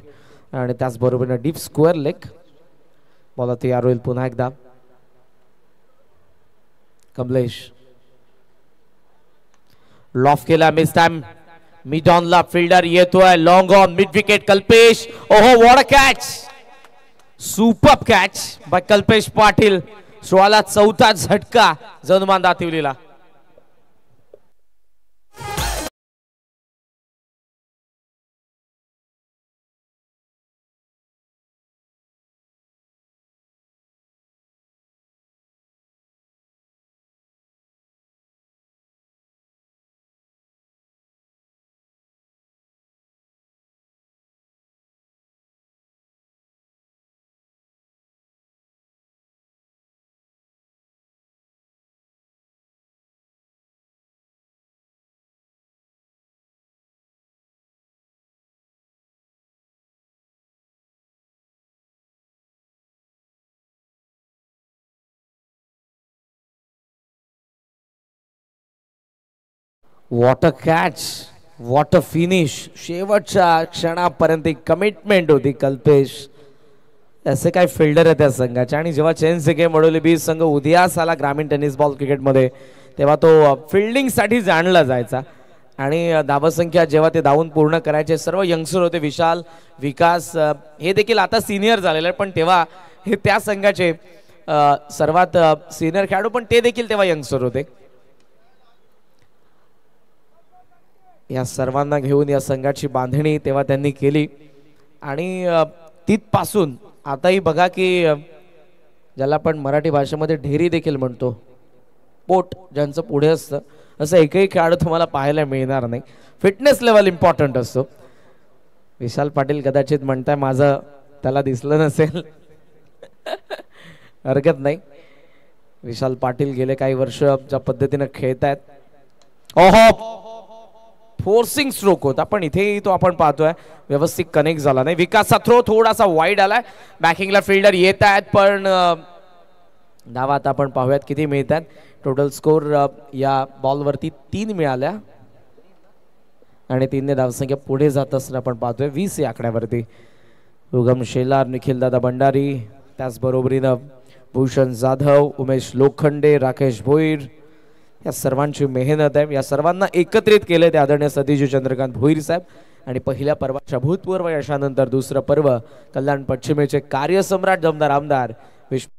आणि त्याचबरोबर डीप स्क्वेअर लेग. बॉल तयार होईल पुन्हा एकदा. कमलेश लॉफ केला मिस टाइम. मिड ऑनला फिल्डर येतोय. Long on mid wicket Kalpesh. ओहो what a catch. Super catch by Kalpesh Patil. 16ला 4था झटका हनुमान दातिवलीला. What a catch, what a finish. शेवटच्या क्षणापर्यंत कमिटमेंट होती कल्पेश. असे काय फिल्डर आहे त्या संघाचे. आणि जेव्हा चेन्स गेम वडोली बीच संघ उदयास आला ग्रामीण टेनिस बॉल क्रिकेटमध्ये तेव्हा तो फिल्डिंगसाठी जाणला जायचा. आणि धावसंख्या जेव्हा ते धावून पूर्ण करायचे सर्व यंगस्टर होते. विशाल, विकास हे देखील आता सिनियर झालेले आहेत पण तेव्हा हे त्या संघाचे सर्वात सिनियर खेळाडू पण ते देखील तेव्हा यंगस्टर होते. या सर्वांना घेऊन या संघाची बांधणी तेव्हा त्यांनी केली आणि तिथपासून आताही बघा की ज्याला आपण मराठी भाषेमध्ये ढेरी देखील म्हणतो, पोट ज्यांचं पुढे असतं, असं एकही खेळाडू तुम्हाला पाहायला मिळणार नाही. फिटनेस लेवल इम्पॉर्टंट असतो. विशाल पाटील कदाचित म्हणताय माझं त्याला दिसलं नसेल हरकत नाही. विशाल पाटील गेले काही वर्ष ज्या पद्धतीने खेळत आहेत. ओहो फोर्सिंग स्ट्रोक होता पण इथेही तो आपण पाहतोय व्यवस्थित कनेक्ट झाला नाही. विकासचा थ्रो थोडासा वाईड आलाय. बॅकिंगला फिल्डर येत आहेत पण धावा आता आपण पाहूयात किती मिळत आहेत. टोटल स्कोर या बॉलवरती 3 मिळाल्या आणि 3ने धावसंख्या पुढे जात असताना आपण पाहतोय 20 या आकड्यावरती. उगम शेलार, निखिलदादा भंडारी, त्याचबरोबरीनं भूषण जाधव, उमेश लोखंडे, राकेश भोईर या सर्वांची मेहनत आहे. या सर्वांना एकत्रित केले ते आदरणीय सतीश चंद्रकांत भोईर साहेब. आणि पहिल्या पर्वाच्या भूतपूर्व यशानंतर दुसरं पर्व कल्याण पश्चिमेचे कार्यसम्राट दमदार आमदार विश्व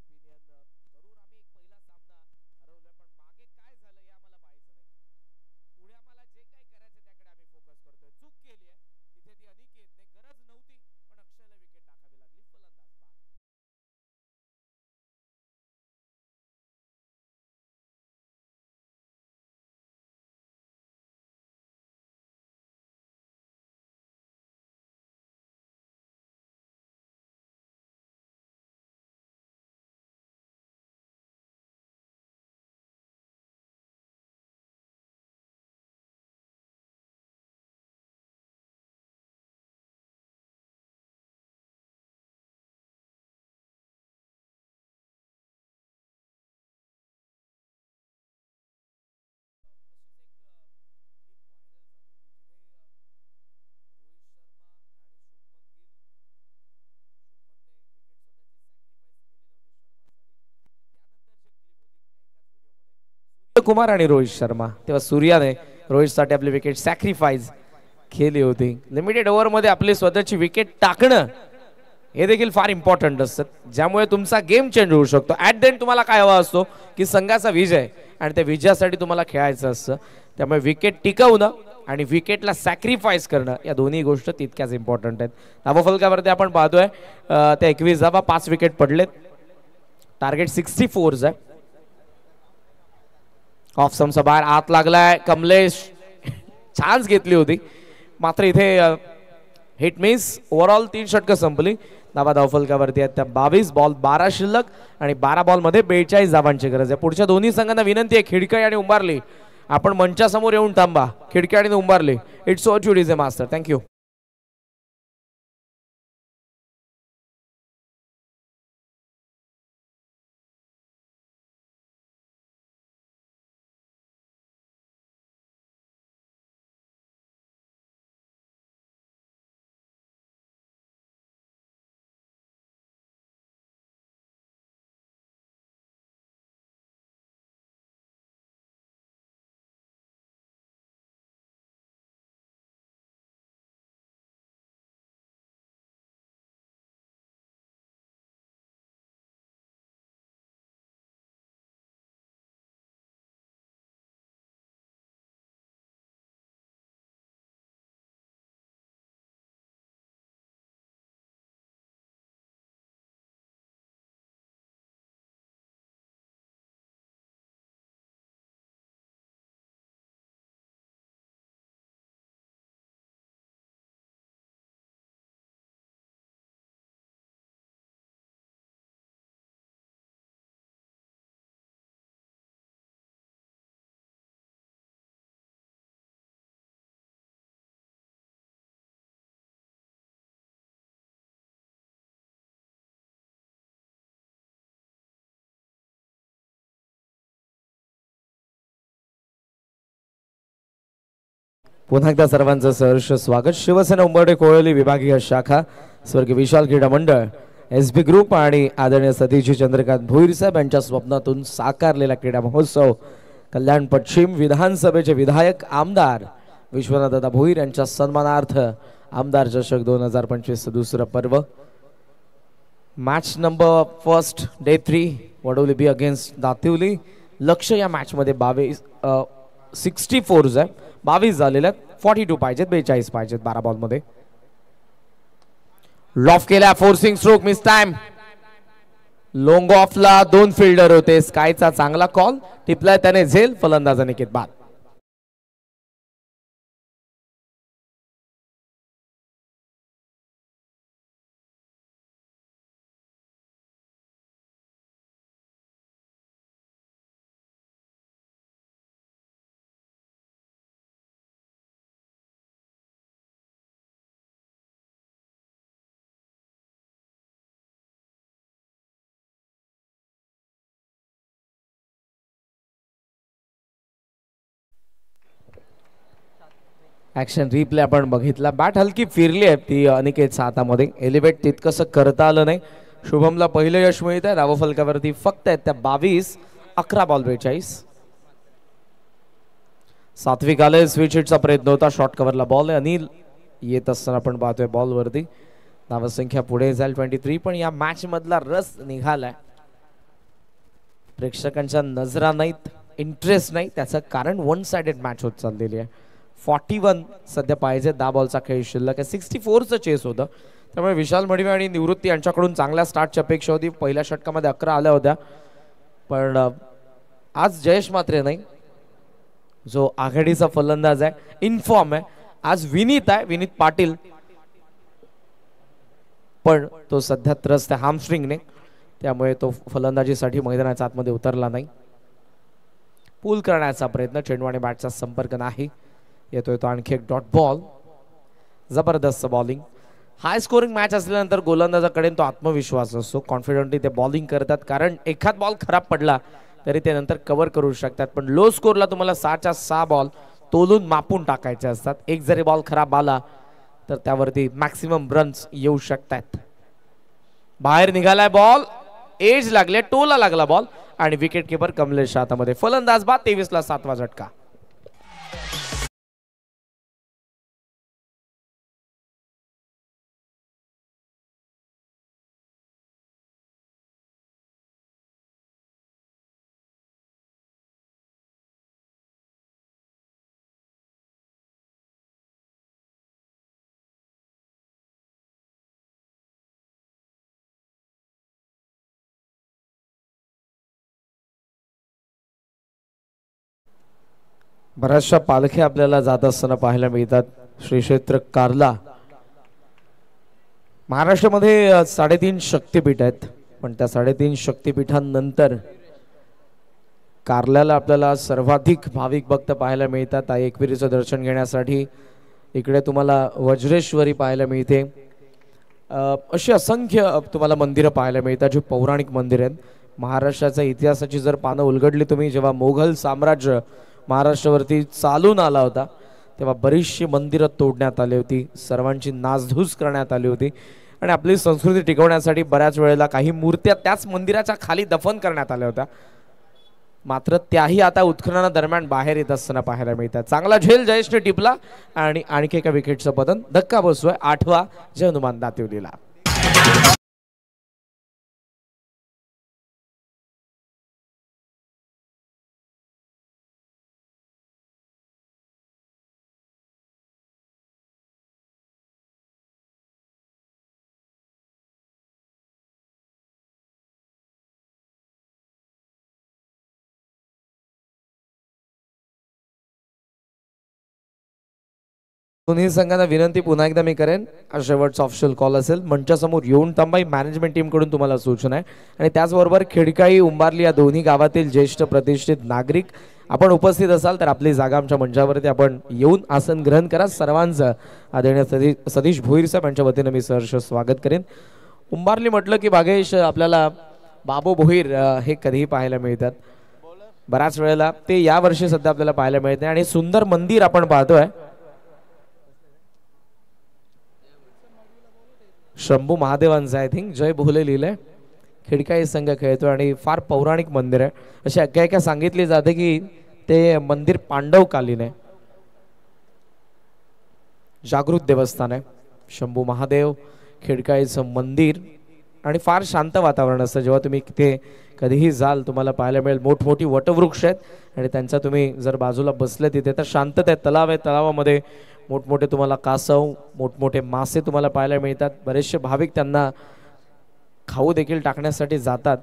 ओपिनियन नंदकुमार आणि रोहित शर्मा. तेव्हा सूर्याने रोहितसाठी आपली विकेट सॅक्रिफाईस केली होती. लिमिटेड ओव्हरमध्ये आपली स्वतःची विकेट टाकणं हे देखील फार इम्पॉर्टंट असतं, ज्यामुळे तुमचा गेम चेंज होऊ शकतो. ॲट द एंड तुम्हाला काय हवा असतो की संघाचा विजय, आणि त्या विजयासाठी तुम्हाला खेळायचं असतं. त्यामुळे विकेट टिकवणं आणि विकेटला सॅक्रिफाईस करणं या दोन्ही गोष्टी तितक्याच इम्पॉर्टंट आहेत. धावफलकावरती आपण पाहतोय त्या 21 धावा, 5 विकेट पडलेत. टार्गेट 64 आहे. ऑफ स्टंपचा बाहेर आत लागलाय. कमलेश चान्स घेतली होती, मात्र इथे हिट मिस. ओव्हरऑल 3 षटकं संपली. धावा धावफलकावरती आहेत त्या 22. बॉल 12 शिल्लक आणि 12 बॉलमध्ये 42 धावांची गरज आहे. पुढच्या दोन्ही संघांना विनंती आहे, खिडकी आणि उंबारली, आपण मंचासमोर येऊन थांबा. खिडकी आणि Umbarli, it's so you DJ master. Thank you. पुन्हा एकदा सर्वांचं सहर्ष स्वागत. शिवसेना उंबरडे कोळवली विभागीय शाखा, स्वर्गीय विशाल क्रीडा मंडळ, SB ग्रुप आणि आदरणीय सतीश चंद्रकांत भोईर साहेब यांच्या स्वप्नातून साकारलेला क्रीडा महोत्सव, कल्याण पश्चिम विधानसभेचे विधायक आमदार विश्वनाथदादा भोईर यांच्या सन्मानार्थ आमदार चषक 2025 दुसरं पर्व. Match number first day 3 Vadoli B against Dativali. लक्ष या मॅच मध्ये 64 आहे. 22 झालेल्या, 42 पाहिजेत, 42 पाहिजेत 12 बॉल मध्ये. लॉफ केला, फोर्सिंग स्ट्रोक, मिस टाइम. लोंग ऑफला 2 फिल्डर होते. स्कायचा चांगला कॉल, टिपलाय त्याने झेल, फलंदाज अनिकेत बाद. ऍक्शन रिप्ले आपण बघितला. बॅट हलकी फिरली आहे ती अनिकेतच्या हातामध्ये. एलिव्हेट तितकंसं करता आलं नाही. शुभमला पहिलं यश मिळत आहे. धावफलकावरती फक्त आहेत त्या 22. 11 बॉल 42. सात्विक आले, स्विच हिटचा प्रयत्न होता. शॉर्ट कव्हरला बॉल आहे. अनिल येत असताना आपण पाहतोय बॉलवरती. धावसंख्या पुढे जाईल 23. पण या मॅच मधला रस निघालाय. प्रेक्षकांच्या नजरा नाहीत, इंटरेस्ट नाही. त्याचं कारण 1 साइडेड मॅच होत चाललेली आहे. 41 सध्या पाहिजे. 10 बॉलचा खेळ शिल्लक आहे. 64चं चेस होतं. त्यामुळे विशाल मडवी आणि निवृत्ती यांच्याकडून चांगल्या स्टार्टची अपेक्षा होती. पहिल्या षटकामध्ये 11 आल्या होत्या, पण आज जयेश मात्रे नाही, जो आघाडीचा फलंदाज आहे, इनफॉर्म आहे. आज विनीत आहे, विनीत पाटील, पण तो सध्या त्रस्त आहे हामस्ट्रिंगने, त्यामुळे तो फलंदाजीसाठी मैदानाच्या आतमध्ये उतरला नाही. पूल करण्याचा प्रयत्न, चेंडू आणि बॅटचा संपर्क नाही. येतोय तो आणखी एक डॉट बॉल. जबरदस्त बॉलिंग. हाय स्कोरिंग मॅच असल्यानंतर गोलंदाजाकडे तो आत्मविश्वास असतो. कॉन्फिडंटली ते बॉलिंग करतात, कारण एखाद बॉल खराब पडला तरी ते नंतर कव्हर करू शकतात. पण लो स्कोरला तुम्हाला 6च्या 6 बॉल तोलून मापून टाकायचे असतात. एक जरी बॉल खराब आला तर त्यावरती मॅक्सिमम रन्स येऊ शकतात. बाहेर निघालाय बॉल, एज लागले, टोला लागला बॉल आणि विकेट किपर कमलेश हातामध्ये. फलंदाज बाद 23ला 7वा झटका. बऱ्याचशा पालख्या आपल्याला जात असताना पाहायला मिळतात. श्री क्षेत्र कार्ला. महाराष्ट्रामध्ये 3.5 शक्तिपीठ आहेत, पण त्या 3.5 शक्तिपीठांनंतर कार्ल्याला आपल्याला सर्वाधिक भाविक भक्त पाहायला मिळतात. आई एकविरीचं दर्शन घेण्यासाठी इकडे तुम्हाला वज्रेश्वरी पाहायला मिळते. अशी असंख्य तुम्हाला मंदिरं पाहायला मिळतात जी पौराणिक मंदिर आहेत. महाराष्ट्राच्या इतिहासाची जर पानं उलगडली तुम्ही, जेव्हा मोघल साम्राज्य महाराष्ट्रावरती चालून आला होता तेव्हा बरीचशी मंदिरं तोडण्यात आली होती, सर्वांची नासधूस करण्यात आली होती आणि आपली संस्कृती टिकवण्यासाठी बऱ्याच वेळेला काही मूर्त्या त्याच मंदिराच्या खाली दफन करण्यात आल्या होत्या. मात्र त्याही आता उत्खननादरम्यान बाहेर येत असताना पाहायला मिळतात. चांगला झेल जयेशने टिपला आणि आणखी एका विकेटचं पतन. धक्का बसतोय 8वा जय हनुमान दातिवलीला. दोन्ही संघांना विनंती पुन्हा एकदा मी करेन, शेवटचा ऑफिशियल कॉल असेल. मंचासमोर येऊन थांबाई मॅनेजमेंट टीम कडून तुम्हाला सूचना आहे. आणि त्याचबरोबर खिडकाई उंबारली या दोन्ही गावातील ज्येष्ठ प्रतिष्ठित नागरिक आपण उपस्थित असाल तर आपली जागा आमच्या मंचावरती आपण येऊन आसन ग्रहण करा. सर्वांचं आदरणीय सतीश भोईर साहेब यांच्या वतीने मी सहर्ष स्वागत करेन. उंबारली म्हटलं की भागेश आपल्याला बाबू भोईर हे कधीही पाहायला मिळतात. बऱ्याच वेळेला ते या वर्षी सध्या आपल्याला पाहायला मिळते आणि सुंदर मंदिर आपण पाहतोय. शंभू महादेवांचं आय थिंक जय भोले लिहिलंय. खिडकाई संघ खेळतोय आणि फार पौराणिक मंदिर आहे. अशी आख्यायिका सांगितली जाते की ते मंदिर पांडवकालीन आहे. जागृत देवस्थान आहे शंभू महादेव खिडकाईचं मंदिर आणि फार शांत वातावरण असतं. जेव्हा तुम्ही तिथे कधीही जाल तुम्हाला पाहायला मिळेल मोठमोठी वटवृक्ष आहेत आणि त्यांचा तुम्ही जर बाजूला बसले तिथे तर शांतता आहे. तलाव आहे, तलावामध्ये मोठमोठे तुम्हाला कासव मोठमोठे मासे तुम्हाला पाहायला मिळतात. बरेचसे भाविक त्यांना खाऊ देखील टाकण्यासाठी जातात.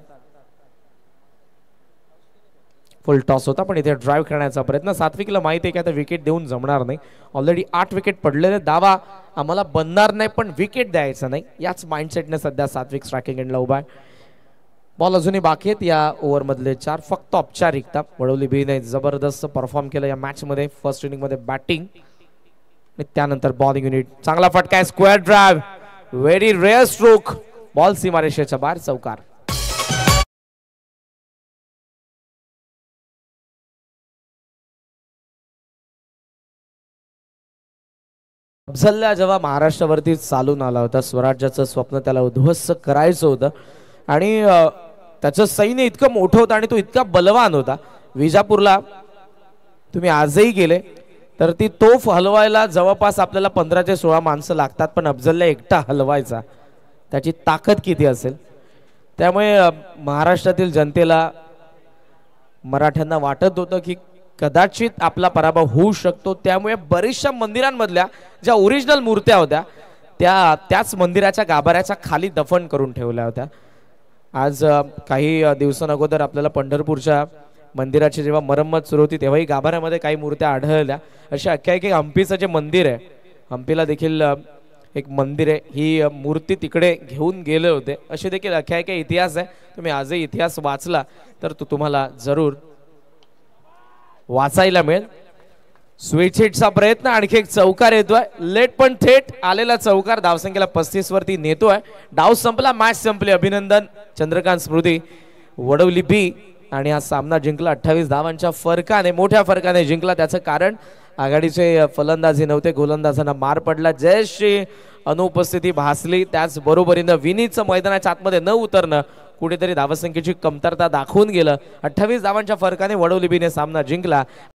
फुल टॉस होता पण इथे ड्राईव्ह करण्याचा प्रयत्न. सात्विकला माहिती आहे की आता विकेट देऊन जमणार नाही. ऑलरेडी 8 विकेट पडलेले. दावा आम्हाला बनणार नाही पण विकेट द्यायचा नाही याच माइंडसेटने सध्या सात्विक स्ट्रायकिंग एंडला उभा आहे. बॉल अजूनही बाकी आहेत या ओव्हरमधले 4 फक्त औपचारिकता. वडवली बीने जबरदस्त परफॉर्म केलं या मॅचमध्ये. फर्स्ट इनिंगमध्ये बॅटिंग त्यानंतर बॉलिंग युनिट. चांगला फटका आहे, square drive, very rare stroke. Ball सीमारेषेच्या बाहेर, चौकार. अफझलला जेव्हा महाराष्ट्रावरती चालून आला होता, स्वराज्याचं स्वप्न त्याला उद्ध्वस्त करायचं होतं आणि त्याचं सैन्य इतकं मोठं होतं आणि तो इतका बलवान होता. विजापूरला तुम्ही आजही गेले तर ती तोफ हलवायला जवळपास आपल्याला 15 ते 16 माणसं लागतात, पण अफझलला एकटा हलवायचा. त्याची ताकद किती असेल. त्यामुळे महाराष्ट्रातील जनतेला मराठ्यांना वाटत होतं की कदाचित आपला पराभव होऊ शकतो. त्यामुळे बरीचशा मंदिरांमधल्या ज्या ओरिजिनल मूर्त्या होत्या त्याच मंदिराच्या गाभाऱ्याच्या खाली दफन करून ठेवल्या होत्या. आज काही दिवसांअगोदर आपल्याला पंढरपूरच्या मंदिराची जेव्हा मरम्मत सुरू होती तेव्हाही गाभाऱ्यामध्ये काही मूर्त्या आढळल्या. अशी आख्यायिका हम्पीचं जे मंदिर आहे, हम्पीला देखील एक मंदिर आहे, ही मूर्ती तिकडे घेऊन गेले होते अशी देखील आख्यायिका इतिहास आहे. तुम्ही आजही इतिहास वाचला तर तो तुम्हाला जरूर वाचायला मिळेल. स्विच हिटचा प्रयत्न, आणखी एक चौकार येतोय. लेट पण थेट आलेला चौकार धावसंख्येला 35 वरती नेतोय. डाव संपला, मॅच संपली. अभिनंदन चंद्रकांत स्मृती, वडवली बी. आणि हा सामना जिंकला 28 धावांच्या फरकाने, मोठ्या फरकाने जिंकला. त्याचं कारण आघाडीचे फलंदाजी नव्हते, गोलंदाजांना मार पडला. जयश्री अनुपस्थिती भासली. त्याच बरोबरीनं विनीतचं मैदानाच्या आतमध्ये न उतरणं कुठेतरी धावसंख्येची कमतरता दाखवून गेलं. 28 धावांच्या फरकाने वडोली बीने सामना जिंकला.